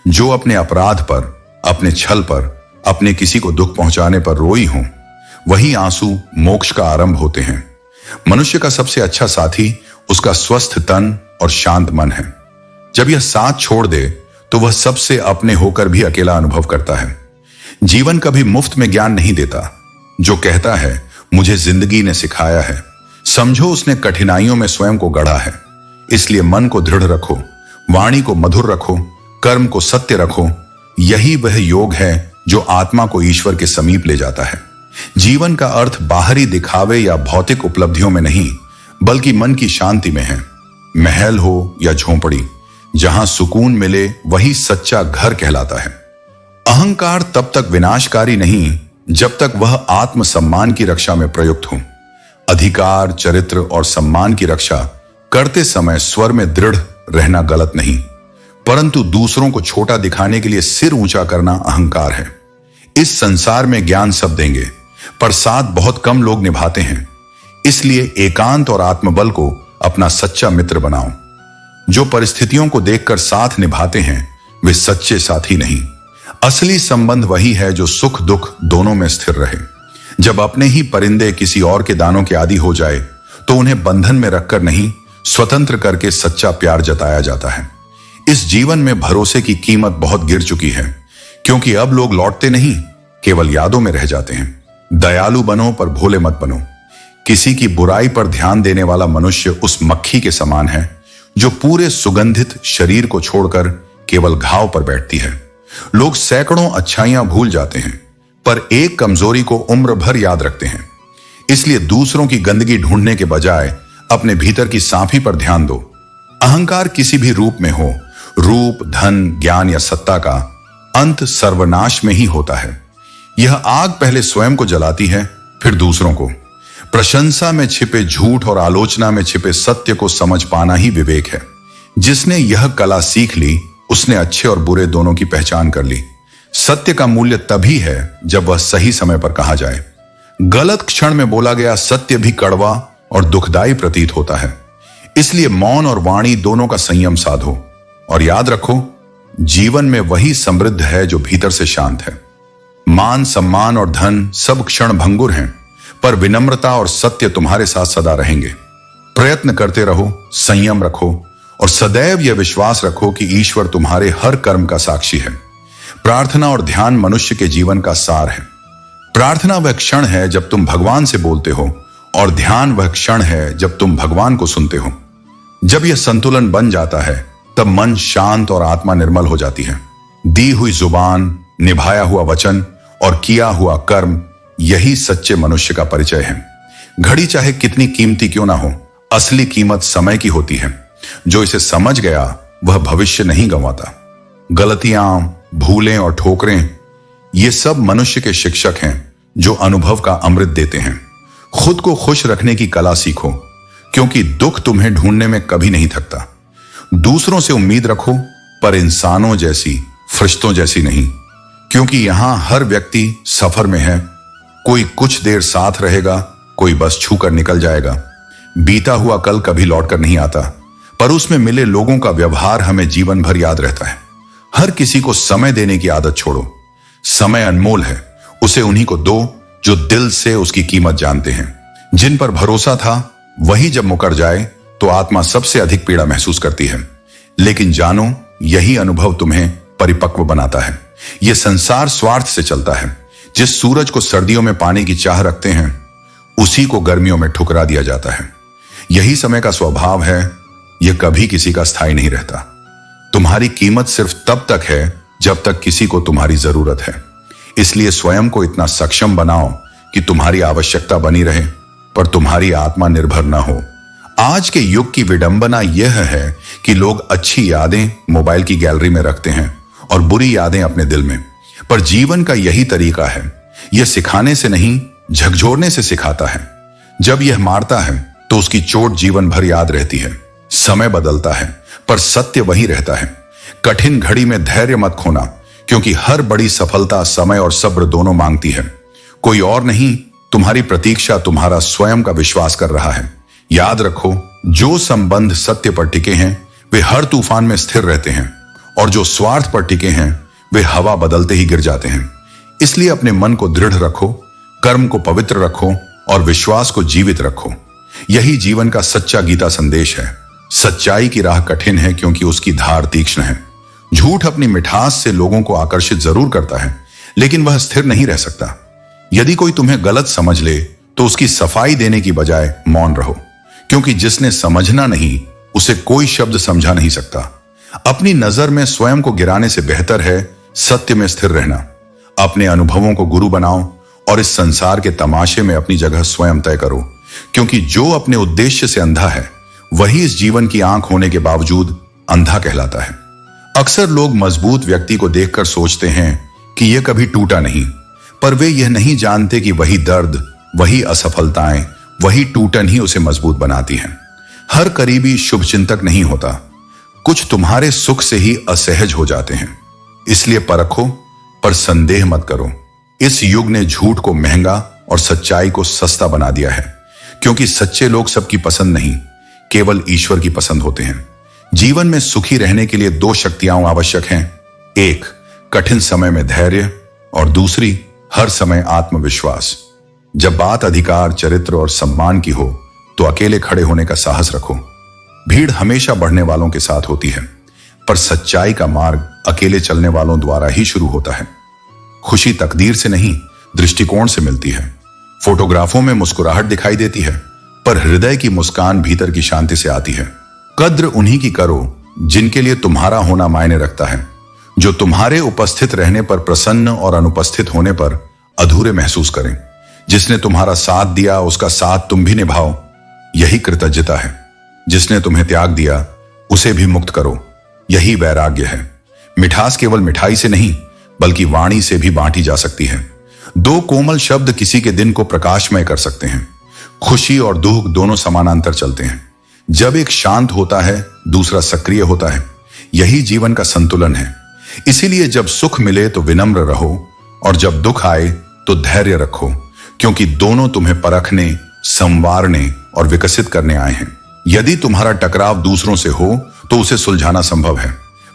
जो अपने अपराध पर, अपने छल पर, अपने किसी को दुख पहुंचाने पर रोई हों। वही आंसू मोक्ष का आरंभ होते हैं। मनुष्य का सबसे अच्छा साथी उसका स्वस्थ तन और शांत मन है। जब यह साथ छोड़ दे तो वह सबसे अपने होकर भी अकेला अनुभव करता है। जीवन कभी मुफ्त में ज्ञान नहीं देता। जो कहता है मुझे जिंदगी ने सिखाया है, समझो उसने कठिनाइयों में स्वयं को गढ़ा है। इसलिए मन को दृढ़ रखो, वाणी को मधुर रखो, कर्म को सत्य रखो। यही वह योग है जो आत्मा को ईश्वर के समीप ले जाता है। जीवन का अर्थ बाहरी दिखावे या भौतिक उपलब्धियों में नहीं, बल्कि मन की शांति में है। महल हो या झोंपड़ी, जहां सुकून मिले वही सच्चा घर कहलाता है। अहंकार तब तक विनाशकारी नहीं जब तक वह आत्म सम्मान की रक्षा में प्रयुक्त हो। अधिकार, चरित्र और सम्मान की रक्षा करते समय स्वर में दृढ़ रहना गलत नहीं, परंतु दूसरों को छोटा दिखाने के लिए सिर ऊंचा करना अहंकार है। इस संसार में ज्ञान सब देंगे, पर साथ बहुत कम लोग निभाते हैं। इसलिए एकांत और आत्मबल को अपना सच्चा मित्र बनाओ। जो परिस्थितियों को देखकर साथ निभाते हैं वे सच्चे साथी नहीं। असली संबंध वही है जो सुख दुख दोनों में स्थिर रहे। जब अपने ही परिंदे किसी और के दानों के आदी हो जाए तो उन्हें बंधन में रखकर नहीं, स्वतंत्र करके सच्चा प्यार जताया जाता है। इस जीवन में भरोसे की कीमत बहुत गिर चुकी है, क्योंकि अब लोग लौटते नहीं, केवल यादों में रह जाते हैं। दयालु बनो पर भोले मत बनो। किसी की बुराई पर ध्यान देने वाला मनुष्य उस मक्खी के समान है जो पूरे सुगंधित शरीर को छोड़कर केवल घाव पर बैठती है। लोग सैकड़ों अच्छाइयां भूल जाते हैं, पर एक कमजोरी को उम्र भर याद रखते हैं। इसलिए दूसरों की गंदगी ढूंढने के बजाय अपने भीतर की साफी पर ध्यान दो। अहंकार किसी भी रूप में हो, रूप, धन, ज्ञान या सत्ता का अंत सर्वनाश में ही होता है। यह आग पहले स्वयं को जलाती है, फिर दूसरों को। प्रशंसा में छिपे झूठ और आलोचना में छिपे सत्य को समझ पाना ही विवेक है। जिसने यह कला सीख ली उसने अच्छे और बुरे दोनों की पहचान कर ली। सत्य का मूल्य तभी है जब वह सही समय पर कहा जाए। गलत क्षण में बोला गया सत्य भी कड़वा और दुखदाई प्रतीत होता है। इसलिए मौन और वाणी दोनों का संयम साधो और याद रखो, जीवन में वही समृद्ध है जो भीतर से शांत है। मान, सम्मान और धन सब क्षण भंगुर हैं, पर विनम्रता और सत्य तुम्हारे साथ सदा रहेंगे। प्रयत्न करते रहो, संयम रखो और सदैव यह विश्वास रखो कि ईश्वर तुम्हारे हर कर्म का साक्षी है। प्रार्थना और ध्यान मनुष्य के जीवन का सार है। प्रार्थना वह क्षण है जब तुम भगवान से बोलते हो और ध्यान वह क्षण है जब तुम भगवान को सुनते हो। जब यह संतुलन बन जाता है तब मन शांत और आत्मा निर्मल हो जाती है। दी हुई जुबान, निभाया हुआ वचन और किया हुआ कर्म, यही सच्चे मनुष्य का परिचय है। घड़ी चाहे कितनी कीमती क्यों ना हो, असली कीमत समय की होती है। जो इसे समझ गया वह भविष्य नहीं गंवाता। गलतियां, भूलें और ठोकरें ये सब मनुष्य के शिक्षक हैं जो अनुभव का अमृत देते हैं। खुद को खुश रखने की कला सीखो, क्योंकि दुख तुम्हें ढूंढने में कभी नहीं थकता। दूसरों से उम्मीद रखो, पर इंसानों जैसी, फरिश्तों जैसी नहीं, क्योंकि यहां हर व्यक्ति सफर में है। कोई कुछ देर साथ रहेगा, कोई बस छूकर निकल जाएगा। बीता हुआ कल कभी लौटकर नहीं आता, पर उसमें मिले लोगों का व्यवहार हमें जीवन भर याद रहता है। हर किसी को समय देने की आदत छोड़ो। समय अनमोल है, उसे उन्हीं को दो जो दिल से उसकी कीमत जानते हैं। जिन पर भरोसा था वही जब मुकर जाए तो आत्मा सबसे अधिक पीड़ा महसूस करती है। लेकिन जानो, यही अनुभव तुम्हें परिपक्व बनाता है। यह संसार स्वार्थ से चलता है। जिस सूरज को सर्दियों में पाने की चाह रखते हैं उसी को गर्मियों में ठुकरा दिया जाता है। यही समय का स्वभाव है, यह कभी किसी का स्थायी नहीं रहता। तुम्हारी कीमत सिर्फ तब तक है जब तक किसी को तुम्हारी जरूरत है। इसलिए स्वयं को इतना सक्षम बनाओ कि तुम्हारी आवश्यकता बनी रहे, पर तुम्हारी आत्मा निर्भर न हो। आज के युग की विडंबना यह है कि लोग अच्छी यादें मोबाइल की गैलरी में रखते हैं और बुरी यादें अपने दिल में। पर जीवन का यही तरीका है, यह सिखाने से नहीं, झकझोरने से सिखाता है। जब यह मारता है तो उसकी चोट जीवन भर याद रहती है। समय बदलता है पर सत्य वही रहता है। कठिन घड़ी में धैर्य मत खोना, क्योंकि हर बड़ी सफलता समय और सब्र दोनों मांगती है। कोई और नहीं, तुम्हारी प्रतीक्षा तुम्हारा स्वयं का विश्वास कर रहा है। याद रखो, जो संबंध सत्य पर टिके हैं वे हर तूफान में स्थिर रहते हैं, और जो स्वार्थ पर टिके हैं वे हवा बदलते ही गिर जाते हैं। इसलिए अपने मन को दृढ़ रखो, कर्म को पवित्र रखो और विश्वास को जीवित रखो। यही जीवन का सच्चा गीता संदेश है। सच्चाई की राह कठिन है क्योंकि उसकी धार तीक्ष्ण है। झूठ अपनी मिठास से लोगों को आकर्षित जरूर करता है, लेकिन वह स्थिर नहीं रह सकता। यदि कोई तुम्हें गलत समझ ले तो उसकी सफाई देने की बजाय मौन रहो, क्योंकि जिसने समझना नहीं उसे कोई शब्द समझा नहीं सकता। अपनी नजर में स्वयं को गिराने से बेहतर है सत्य में स्थिर रहना। अपने अनुभवों को गुरु बनाओ और इस संसार के तमाशे में अपनी जगह स्वयं तय करो, क्योंकि जो अपने उद्देश्य से अंधा है वही इस जीवन की आंख होने के बावजूद अंधा कहलाता है। अक्सर लोग मजबूत व्यक्ति को देखकर सोचते हैं कि यह कभी टूटा नहीं, पर वे यह नहीं जानते कि वही दर्द, वही असफलताएं, वही टूटन ही उसे मजबूत बनाती हैं। हर करीबी शुभचिंतक नहीं होता। कुछ तुम्हारे सुख से ही असहज हो जाते हैं। इसलिए परखो, पर संदेह मत करो। इस युग ने झूठ को महंगा और सच्चाई को सस्ता बना दिया है, क्योंकि सच्चे लोग सबकी पसंद नहीं, केवल ईश्वर की पसंद होते हैं। जीवन में सुखी रहने के लिए दो शक्तियां आवश्यक हैं। एक, कठिन समय में धैर्य, और दूसरी, हर समय आत्मविश्वास। जब बात अधिकार, चरित्र और सम्मान की हो तो अकेले खड़े होने का साहस रखो। भीड़ हमेशा बढ़ने वालों के साथ होती है, पर सच्चाई का मार्ग अकेले चलने वालों द्वारा ही शुरू होता है। खुशी तकदीर से नहीं, दृष्टिकोण से मिलती है। फोटोग्राफों में मुस्कुराहट दिखाई देती है, पर हृदय की मुस्कान भीतर की शांति से आती है। कद्र उन्हीं की करो जिनके लिए तुम्हारा होना मायने रखता है, जो तुम्हारे उपस्थित रहने पर प्रसन्न और अनुपस्थित होने पर अधूरे महसूस करें। जिसने तुम्हारा साथ दिया उसका साथ तुम भी निभाओ, यही कृतज्ञता है। जिसने तुम्हें त्याग दिया उसे भी मुक्त करो, यही वैराग्य है। मिठास केवल मिठाई से नहीं, बल्कि वाणी से भी बांटी जा सकती है। दो कोमल शब्द किसी के दिन को प्रकाशमय कर सकते हैं। खुशी और दुख दोनों समानांतर चलते हैं। जब एक शांत होता है, दूसरा सक्रिय होता है। यही जीवन का संतुलन है। इसीलिए जब सुख मिले तो विनम्र रहो, और जब दुख आए तो धैर्य रखो, क्योंकि दोनों तुम्हें परखने, संवारने और विकसित करने आए हैं। यदि तुम्हारा टकराव दूसरों से हो तो उसे सुलझाना संभव है,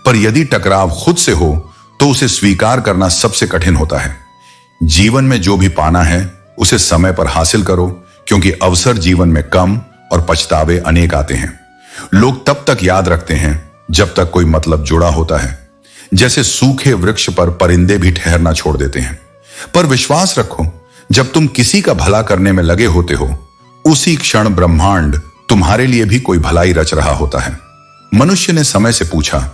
पर यदि टकराव खुद से हो तो उसे स्वीकार करना सबसे कठिन होता है। जीवन में जो भी पाना है उसे समय पर हासिल करो, क्योंकि अवसर जीवन में कम और पछतावे अनेक आते हैं। लोग तब तक याद रखते हैं जब तक कोई मतलब जुड़ा होता है। जैसे सूखे वृक्ष पर परिंदे भी ठहरना छोड़ देते हैं। पर विश्वास रखो, जब तुम किसी का भला करने में लगे होते हो, उसी क्षण ब्रह्मांड तुम्हारे लिए भी कोई भलाई रच रहा होता है। मनुष्य ने समय से पूछा,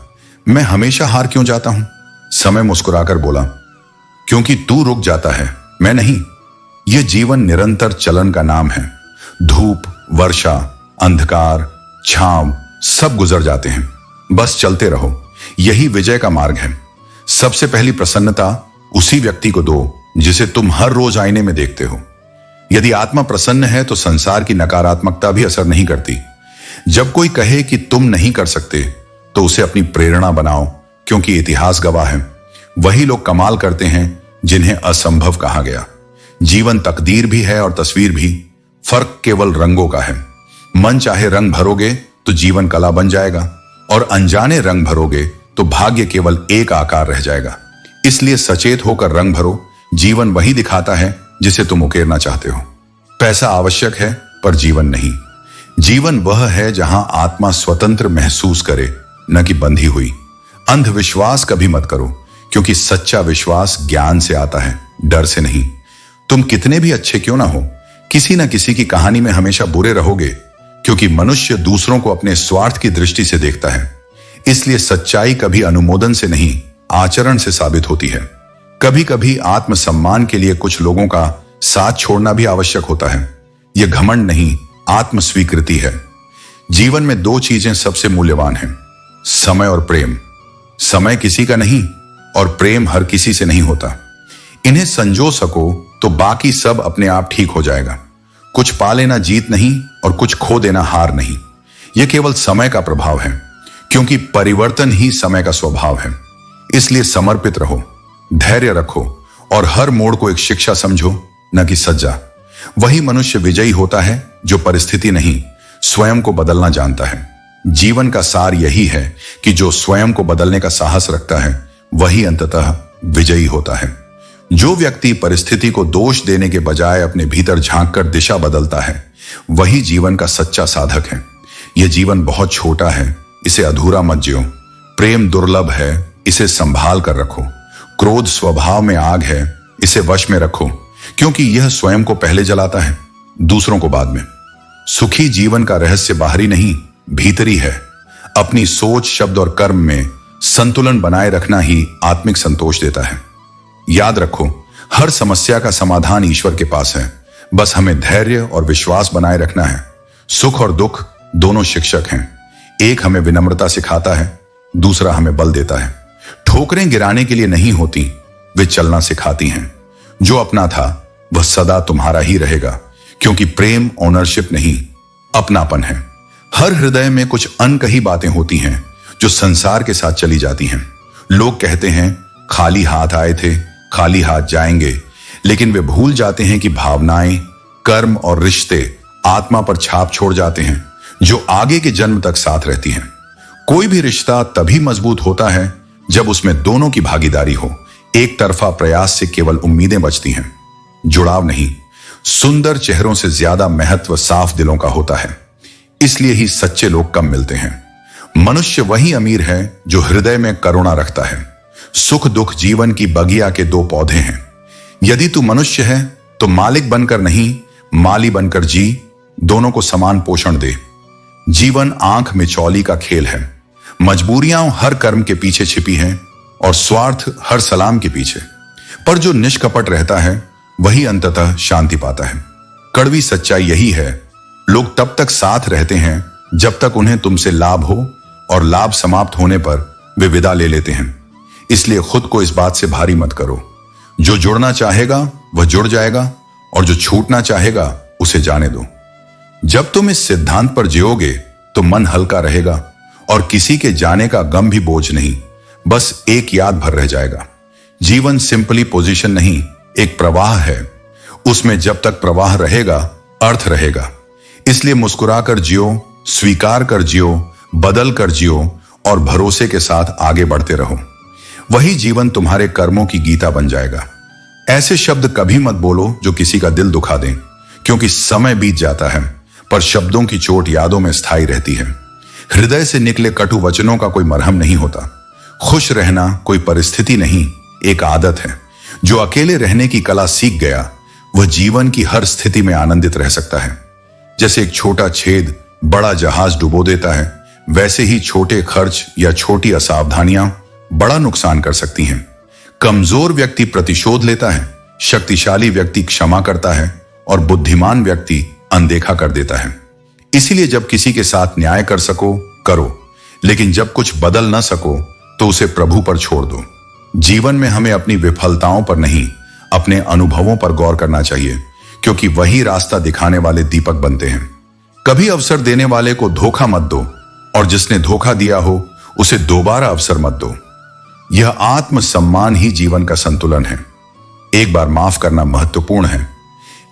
मैं हमेशा हार क्यों जाता हूं? समय मुस्कुराकर बोला, क्योंकि तू रुक जाता है, मैं नहीं। यह जीवन निरंतर चलन का नाम है। धूप, वर्षा, अंधकार, छांव सब गुजर जाते हैं, बस चलते रहो। यही विजय का मार्ग है। सबसे पहली प्रसन्नता उसी व्यक्ति को दो जिसे तुम हर रोज आईने में देखते हो। यदि आत्मा प्रसन्न है तो संसार की नकारात्मकता भी असर नहीं करती। जब कोई कहे कि तुम नहीं कर सकते तो उसे अपनी प्रेरणा बनाओ, क्योंकि इतिहास गवाह है, वही लोग कमाल करते हैं जिन्हें असंभव कहा गया। जीवन तकदीर भी है और तस्वीर भी, फर्क केवल रंगों का है। मन चाहे रंग भरोगे तो जीवन कला बन जाएगा, और अनजाने रंग भरोगे तो भाग्य केवल एक आकार रह जाएगा। इसलिए सचेत होकर रंग भरो। जीवन वही दिखाता है जिसे तुम उकेरना चाहते हो। पैसा आवश्यक है, पर जीवन नहीं। जीवन वह है जहां आत्मा स्वतंत्र महसूस करे, न कि बंधी हुई। अंधविश्वास कभी मत करो, क्योंकि सच्चा विश्वास ज्ञान से आता है, डर से नहीं। तुम कितने भी अच्छे क्यों ना हो, किसी न किसी की कहानी में हमेशा बुरे रहोगे, क्योंकि मनुष्य दूसरों को अपने स्वार्थ की दृष्टि से देखता है। इसलिए सच्चाई कभी अनुमोदन से नहीं, आचरण से साबित होती है। कभी कभी आत्मसम्मान के लिए कुछ लोगों का साथ छोड़ना भी आवश्यक होता है। यह घमंड नहीं, आत्म स्वीकृति है। जीवन में दो चीजें सबसे मूल्यवान हैं, समय और प्रेम। समय किसी का नहीं, और प्रेम हर किसी से नहीं होता। इन्हें संजो सको तो बाकी सब अपने आप ठीक हो जाएगा। कुछ पा लेना जीत नहीं, और कुछ खो देना हार नहीं। यह केवल समय का प्रभाव है, क्योंकि परिवर्तन ही समय का स्वभाव है। इसलिए समर्पित रहो, धैर्य रखो, और हर मोड़ को एक शिक्षा समझो, न कि सज्जा। वही मनुष्य विजयी होता है जो परिस्थिति नहीं, स्वयं को बदलना जानता है। जीवन का सार यही है कि जो स्वयं को बदलने का साहस रखता है वही अंततः विजयी होता है। जो व्यक्ति परिस्थिति को दोष देने के बजाय अपने भीतर झांककर दिशा बदलता है, वही जीवन का सच्चा साधक है। यह जीवन बहुत छोटा है, इसे अधूरा मत जियो। प्रेम दुर्लभ है, इसे संभाल कर रखो। क्रोध स्वभाव में आग है, इसे वश में रखो, क्योंकि यह स्वयं को पहले जलाता है, दूसरों को बाद में। सुखी जीवन का रहस्य बाहरी नहीं, भीतरी है। अपनी सोच, शब्द और कर्म में संतुलन बनाए रखना ही आत्मिक संतोष देता है। याद रखो, हर समस्या का समाधान ईश्वर के पास है। बस हमें धैर्य और विश्वास बनाए रखना है। सुख और दुख दोनों शिक्षक हैं। एक हमें विनम्रता सिखाता है, दूसरा हमें बल देता है। ठोकरें गिराने के लिए नहीं होती, वे चलना सिखाती हैं। जो अपना था वह सदा तुम्हारा ही रहेगा, क्योंकि प्रेम ओनरशिप नहीं, अपनापन है। हर हृदय में कुछ अनकही बातें होती हैं जो संसार के साथ चली जाती हैं। लोग कहते हैं खाली हाथ आए थे, खाली हाथ जाएंगे, लेकिन वे भूल जाते हैं कि भावनाएं, कर्म और रिश्ते आत्मा पर छाप छोड़ जाते हैं जो आगे के जन्म तक साथ रहती हैं। कोई भी रिश्ता तभी मजबूत होता है जब उसमें दोनों की भागीदारी हो। एक तरफा प्रयास से केवल उम्मीदें बचती हैं, जुड़ाव नहीं। सुंदर चेहरों से ज्यादा महत्व साफ दिलों का होता है, इसलिए ही सच्चे लोग कम मिलते हैं। मनुष्य वही अमीर है जो हृदय में करुणा रखता है। सुख दुख जीवन की बगिया के दो पौधे हैं। यदि तू मनुष्य है तो मालिक बनकर नहीं, माली बनकर जी। दोनों को समान पोषण दे। जीवन आंख में चौली का खेल है। मजबूरियां हर कर्म के पीछे छिपी हैं और स्वार्थ हर सलाम के पीछे। पर जो निष्कपट रहता है वही अंततः शांति पाता है। कड़वी सच्चाई यही है, लोग तब तक साथ रहते हैं जब तक उन्हें तुमसे लाभ हो, और लाभ समाप्त होने पर वे विदा ले लेते हैं। इसलिए खुद को इस बात से भारी मत करो। जो जुड़ना चाहेगा वह जुड़ जाएगा, और जो छूटना चाहेगा उसे जाने दो। जब तुम इस सिद्धांत पर जियोगे तो मन हल्का रहेगा और किसी के जाने का गम भी बोझ नहीं, बस एक याद भर रह जाएगा। जीवन सिंपली पोजीशन नहीं, एक प्रवाह है। उसमें जब तक प्रवाह रहेगा अर्थ रहेगा। इसलिए मुस्कुराकर जियो, स्वीकार कर जियो, बदल कर जियो और भरोसे के साथ आगे बढ़ते रहो। वही जीवन तुम्हारे कर्मों की गीता बन जाएगा। ऐसे शब्द कभी मत बोलो जो किसी का दिल दुखा दें, क्योंकि समय बीत जाता है पर शब्दों की चोट यादों में स्थायी रहती है। हृदय से निकले कटु वचनों का कोई मरहम नहीं होता। खुश रहना कोई परिस्थिति नहीं, एक आदत है। जो अकेले रहने की कला सीख गया वह जीवन की हर स्थिति में आनंदित रह सकता है। जैसे एक छोटा छेद बड़ा जहाज डुबो देता है, वैसे ही छोटे खर्च या छोटी असावधानियां बड़ा नुकसान कर सकती हैं। कमजोर व्यक्ति प्रतिशोध लेता है, शक्तिशाली व्यक्ति क्षमा करता है और बुद्धिमान व्यक्ति अनदेखा कर देता है। इसीलिए जब किसी के साथ न्याय कर सको करो, लेकिन जब कुछ बदल ना सको तो उसे प्रभु पर छोड़ दो। जीवन में हमें अपनी विफलताओं पर नहीं, अपने अनुभवों पर गौर करना चाहिए, क्योंकि वही रास्ता दिखाने वाले दीपक बनते हैं। कभी अवसर देने वाले को धोखा मत दो, और जिसने धोखा दिया हो उसे दोबारा अवसर मत दो। यह आत्मसम्मान ही जीवन का संतुलन है। एक बार माफ करना महत्वपूर्ण है,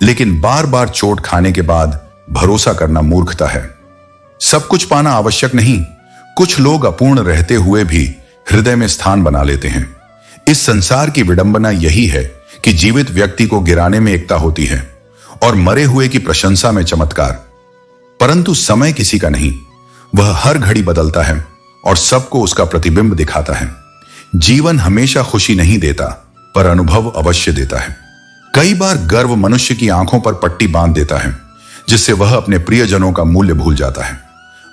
लेकिन बार बार चोट खाने के बाद भरोसा करना मूर्खता है। सब कुछ पाना आवश्यक नहीं, कुछ लोग अपूर्ण रहते हुए भी हृदय में स्थान बना लेते हैं। इस संसार की विडंबना यही है कि जीवित व्यक्ति को गिराने में एकता होती है और मरे हुए की प्रशंसा में चमत्कार। परंतु समय किसी का नहीं, वह हर घड़ी बदलता है और सबको उसका प्रतिबिंब दिखाता है। जीवन हमेशा खुशी नहीं देता, पर अनुभव अवश्य देता है। कई बार गर्व मनुष्य की आंखों पर पट्टी बांध देता है, जिससे वह अपने प्रियजनों का मूल्य भूल जाता है।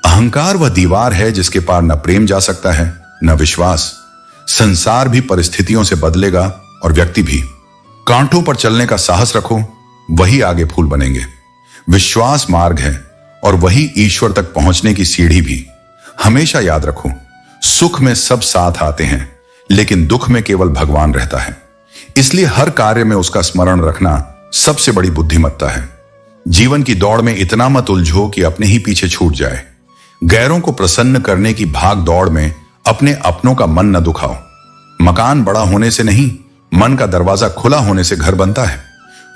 अहंकार वह दीवार है जिसके पार न प्रेम जा सकता है न विश्वास। संसार भी परिस्थितियों से बदलेगा और व्यक्ति भी। कांटों पर चलने का साहस रखो, वही आगे फूल बनेंगे। विश्वास मार्ग है और वही ईश्वर तक पहुंचने की सीढ़ी भी। हमेशा याद रखो, सुख में सब साथ आते हैं, लेकिन दुख में केवल भगवान रहता है। इसलिए हर कार्य में उसका स्मरण रखना सबसे बड़ी बुद्धिमत्ता है। जीवन की दौड़ में इतना मत उलझो कि अपने ही पीछे छूट जाए। गैरों को प्रसन्न करने की भाग दौड़ में अपने अपनों का मन न दुखाओ। मकान बड़ा होने से नहीं, मन का दरवाजा खुला होने से घर बनता है।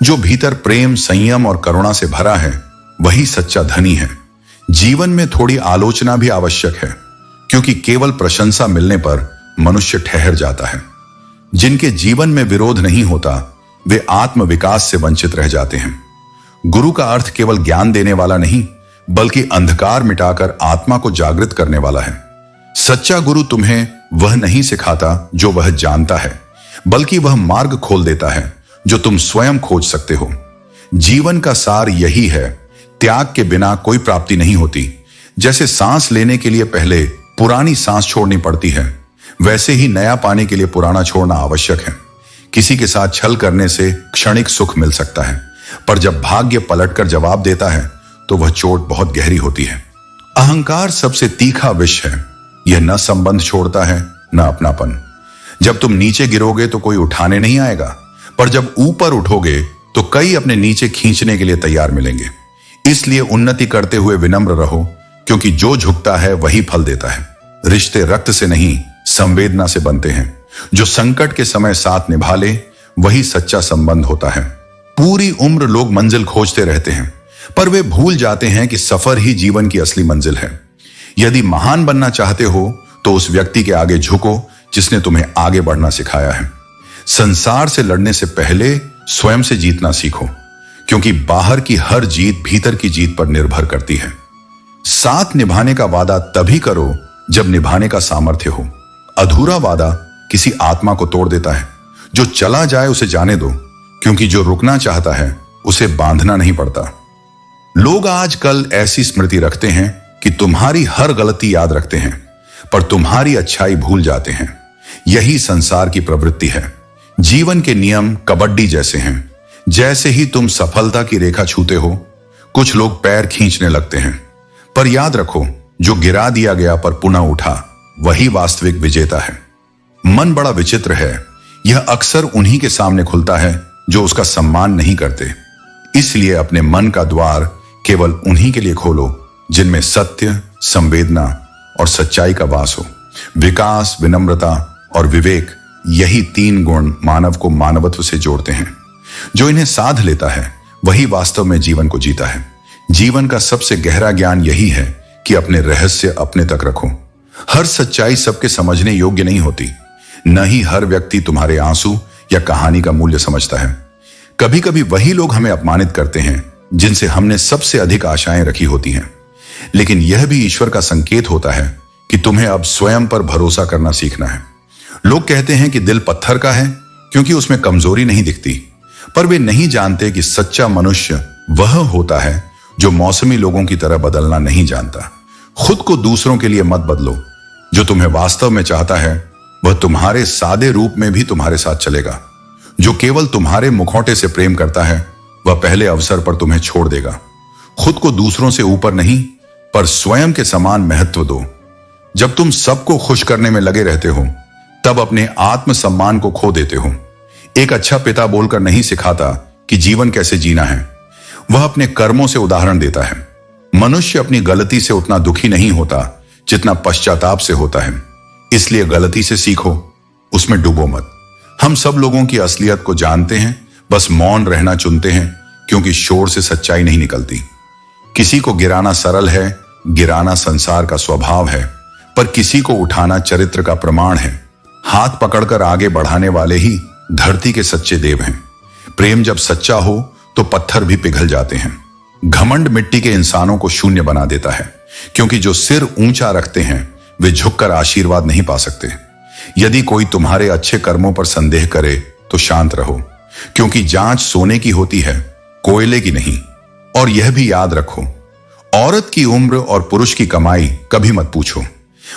जो भीतर प्रेम, संयम और करुणा से भरा है वही सच्चा धनी है। जीवन में थोड़ी आलोचना भी आवश्यक है, क्योंकि केवल प्रशंसा मिलने पर मनुष्य ठहर जाता है। जिनके जीवन में विरोध नहीं होता वे आत्म विकास से वंचित रह जाते हैं। गुरु का अर्थ केवल ज्ञान देने वाला नहीं, बल्कि अंधकार मिटाकर आत्मा को जागृत करने वाला है। सच्चा गुरु तुम्हें वह नहीं सिखाता जो वह जानता है, बल्कि वह मार्ग खोल देता है जो तुम स्वयं खोज सकते हो। जीवन का सार यही है, त्याग के बिना कोई प्राप्ति नहीं होती। जैसे सांस लेने के लिए पहले पुरानी सांस छोड़नी पड़ती है, वैसे ही नया पाने के लिए पुराना छोड़ना आवश्यक है। किसी के साथ छल करने से क्षणिक सुख मिल सकता है, पर जब भाग्य पलटकर जवाब देता है तो वह चोट बहुत गहरी होती है। अहंकार सबसे तीखा विष है। यह न संबंध छोड़ता है न अपनापन। जब तुम नीचे गिरोगे तो कोई उठाने नहीं आएगा, पर जब ऊपर उठोगे तो कई अपने नीचे खींचने के लिए तैयार मिलेंगे। इसलिए उन्नति करते हुए विनम्र रहो, क्योंकि जो झुकता है वही फल देता है। रिश्ते रक्त से नहीं, संवेदना से बनते हैं। जो संकट के समय साथ निभा ले, वही सच्चा संबंध होता है। पूरी उम्र लोग मंजिल खोजते रहते हैं, पर वे भूल जाते हैं कि सफर ही जीवन की असली मंजिल है। यदि महान बनना चाहते हो तो उस व्यक्ति के आगे झुको जिसने तुम्हें आगे बढ़ना सिखाया है। संसार से लड़ने से पहले स्वयं से जीतना सीखो, क्योंकि बाहर की हर जीत भीतर की जीत पर निर्भर करती है। साथ निभाने का वादा तभी करो जब निभाने का सामर्थ्य हो। अधूरा वादा किसी आत्मा को तोड़ देता है। जो चला जाए उसे जाने दो, क्योंकि जो रुकना चाहता है उसे बांधना नहीं पड़ता। लोग आजकल ऐसी स्मृति रखते हैं कि तुम्हारी हर गलती याद रखते हैं, पर तुम्हारी अच्छाई भूल जाते हैं। यही संसार की प्रवृत्ति है। जीवन के नियम कबड्डी जैसे हैं। जैसे ही तुम सफलता की रेखा छूते हो, कुछ लोग पैर खींचने लगते हैं, पर याद रखो, जो गिरा दिया गया पर पुनः उठा, वही वास्तविक विजेता है। मन बड़ा विचित्र है। यह अक्सर उन्हीं के सामने खुलता है जो उसका सम्मान नहीं करते। इसलिए अपने मन का द्वार केवल उन्हीं के लिए खोलो जिनमें सत्य, संवेदना और सच्चाई का वास हो। विकास, विनम्रता और विवेक, यही 3 गुण मानव को मानवत्व से जोड़ते हैं। जो इन्हें साध लेता है वही वास्तव में जीवन को जीता है। जीवन का सबसे गहरा ज्ञान यही है कि अपने रहस्य अपने तक रखो। हर सच्चाई सबके समझने योग्य नहीं होती। न ही हर व्यक्ति तुम्हारे आंसू या कहानी का मूल्य समझता है। कभी कभी वही लोग हमें अपमानित करते हैं जिनसे हमने सबसे अधिक आशाएं रखी होती हैं। लेकिन यह भी ईश्वर का संकेत होता है कि तुम्हें अब स्वयं पर भरोसा करना सीखना है। लोग कहते हैं कि दिल पत्थर का है क्योंकि उसमें कमजोरी नहीं दिखती, पर वे नहीं जानते कि सच्चा मनुष्य वह होता है जो मौसमी लोगों की तरह बदलना नहीं जानता। खुद को दूसरों के लिए मत बदलो। जो तुम्हें वास्तव में चाहता है वह तुम्हारे सादे रूप में भी तुम्हारे साथ चलेगा। जो केवल तुम्हारे मुखौटे से प्रेम करता है वह पहले अवसर पर तुम्हें छोड़ देगा। खुद को दूसरों से ऊपर नहीं, पर स्वयं के समान महत्व दो। जब तुम सबको खुश करने में लगे रहते हो, तब अपने आत्मसम्मान को खो देते हो। एक अच्छा पिता बोलकर नहीं सिखाता कि जीवन कैसे जीना है, वह अपने कर्मों से उदाहरण देता है। मनुष्य अपनी गलती से उतना दुखी नहीं होता जितना पश्चाताप से होता है। इसलिए गलती से सीखो, उसमें डूबो मत। हम सब लोगों की असलियत को जानते हैं, बस मौन रहना चुनते हैं, क्योंकि शोर से सच्चाई नहीं निकलती। किसी को गिराना सरल है, गिराना संसार का स्वभाव है, पर किसी को उठाना चरित्र का प्रमाण है। हाथ पकड़कर आगे बढ़ाने वाले ही धरती के सच्चे देव हैं। प्रेम जब सच्चा हो तो पत्थर भी पिघल जाते हैं। घमंड मिट्टी के इंसानों को शून्य बना देता है, क्योंकि जो सिर ऊंचा रखते हैं वे झुककर आशीर्वाद नहीं पा सकते। यदि कोई तुम्हारे अच्छे कर्मों पर संदेह करे तो शांत रहो, क्योंकि जांच सोने की होती है, कोयले की नहीं। और यह भी याद रखो, औरत की उम्र और पुरुष की कमाई कभी मत पूछो।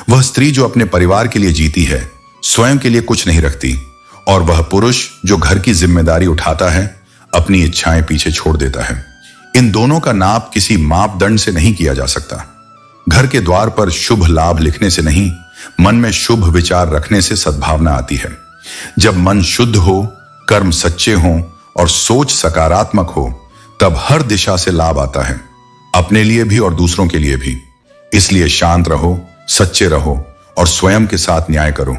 वह स्त्री जो अपने परिवार के लिए जीती है, स्वयं के लिए कुछ नहीं रखती, और वह पुरुष जो घर की जिम्मेदारी उठाता है, अपनी इच्छाएं पीछे छोड़ देता है। इन दोनों का नाप किसी मापदंड से नहीं किया जा सकता। घर के द्वार पर शुभ लाभ लिखने से नहीं, मन में शुभ विचार रखने से सद्भावना आती है। जब मन शुद्ध हो, कर्म सच्चे हों और सोच सकारात्मक हो, तब हर दिशा से लाभ आता है, अपने लिए भी और दूसरों के लिए भी। इसलिए शांत रहो, सच्चे रहो और स्वयं के साथ न्याय करो।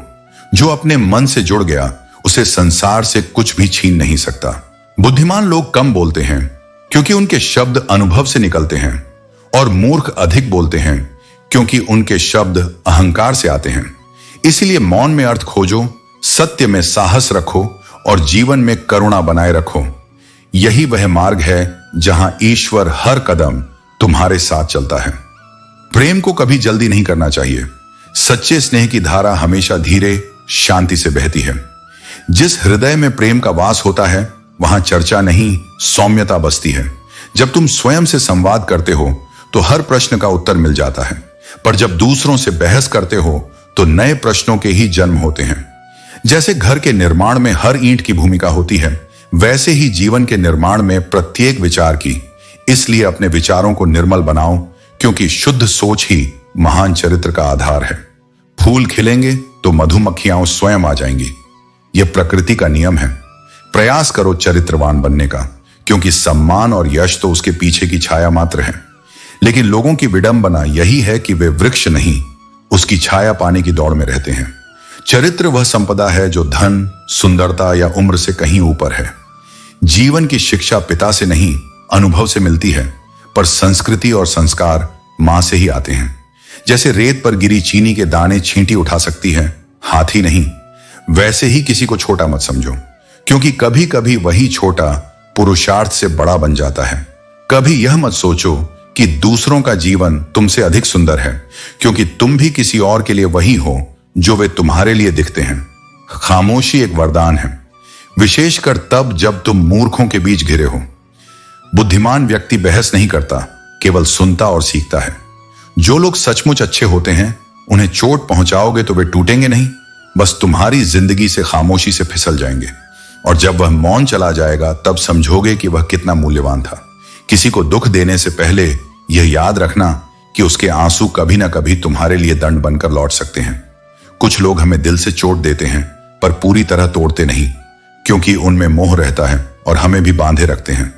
जो अपने मन से जुड़ गया, उसे संसार से कुछ भी छीन नहीं सकता। बुद्धिमान लोग कम बोलते हैं क्योंकि उनके शब्द अनुभव से निकलते हैं, और मूर्ख अधिक बोलते हैं क्योंकि उनके शब्द अहंकार से आते हैं। इसलिए मौन में अर्थ खोजो, सत्य में साहस रखो और जीवन में करुणा बनाए रखो। यही वह मार्ग है जहां ईश्वर हर कदम तुम्हारे साथ चलता है। प्रेम को कभी जल्दी नहीं करना चाहिए। सच्चे स्नेह की धारा हमेशा धीरे, शांति से बहती है। जिस हृदय में प्रेम का वास होता है, वहां चर्चा नहीं, सौम्यता बसती है। जब तुम स्वयं से संवाद करते हो तो हर प्रश्न का उत्तर मिल जाता है, पर जब दूसरों से बहस करते हो तो नए प्रश्नों के ही जन्म होते हैं। जैसे घर के निर्माण में हर ईंट की भूमिका होती है, वैसे ही जीवन के निर्माण में प्रत्येक विचार की। इसलिए अपने विचारों को निर्मल बनाओ, क्योंकि शुद्ध सोच ही महान चरित्र का आधार है। फूल खिलेंगे तो मधुमक्खियां स्वयं आ जाएंगी। यह प्रकृति का नियम है। प्रयास करो चरित्रवान बनने का, क्योंकि सम्मान और यश तो उसके पीछे की छाया मात्र है। लेकिन लोगों की विडंबना यही है कि वे वृक्ष नहीं, उसकी छाया पाने की दौड़ में रहते हैं। चरित्र वह संपदा है जो धन, सुंदरता या उम्र से कहीं ऊपर है। जीवन की शिक्षा पिता से नहीं, अनुभव से मिलती है, पर संस्कृति और संस्कार मां से ही आते हैं। जैसे रेत पर गिरी चीनी के दाने छींटी उठा सकती है, हाथी नहीं, वैसे ही किसी को छोटा मत समझो, क्योंकि कभी कभी वही छोटा पुरुषार्थ से बड़ा बन जाता है। कभी यह मत सोचो कि दूसरों का जीवन तुमसे अधिक सुंदर है, क्योंकि तुम भी किसी और के लिए वही हो जो वे तुम्हारे लिए दिखते हैं। खामोशी एक वरदान है, विशेषकर तब जब तुम मूर्खों के बीच घिरे हो। बुद्धिमान व्यक्ति बहस नहीं करता, केवल सुनता और सीखता है। जो लोग सचमुच अच्छे होते हैं, उन्हें चोट पहुंचाओगे तो वे टूटेंगे नहीं, बस तुम्हारी जिंदगी से खामोशी से फिसल जाएंगे। और जब वह मौन चला जाएगा, तब समझोगे कि वह कितना मूल्यवान था। किसी को दुख देने से पहले यह याद रखना कि उसके आंसू कभी ना कभी तुम्हारे लिए दंड बनकर लौट सकते हैं। कुछ लोग हमें दिल से चोट देते हैं, पर पूरी तरह तोड़ते नहीं, क्योंकि उनमें मोह रहता है और हमें भी बांधे रखते हैं।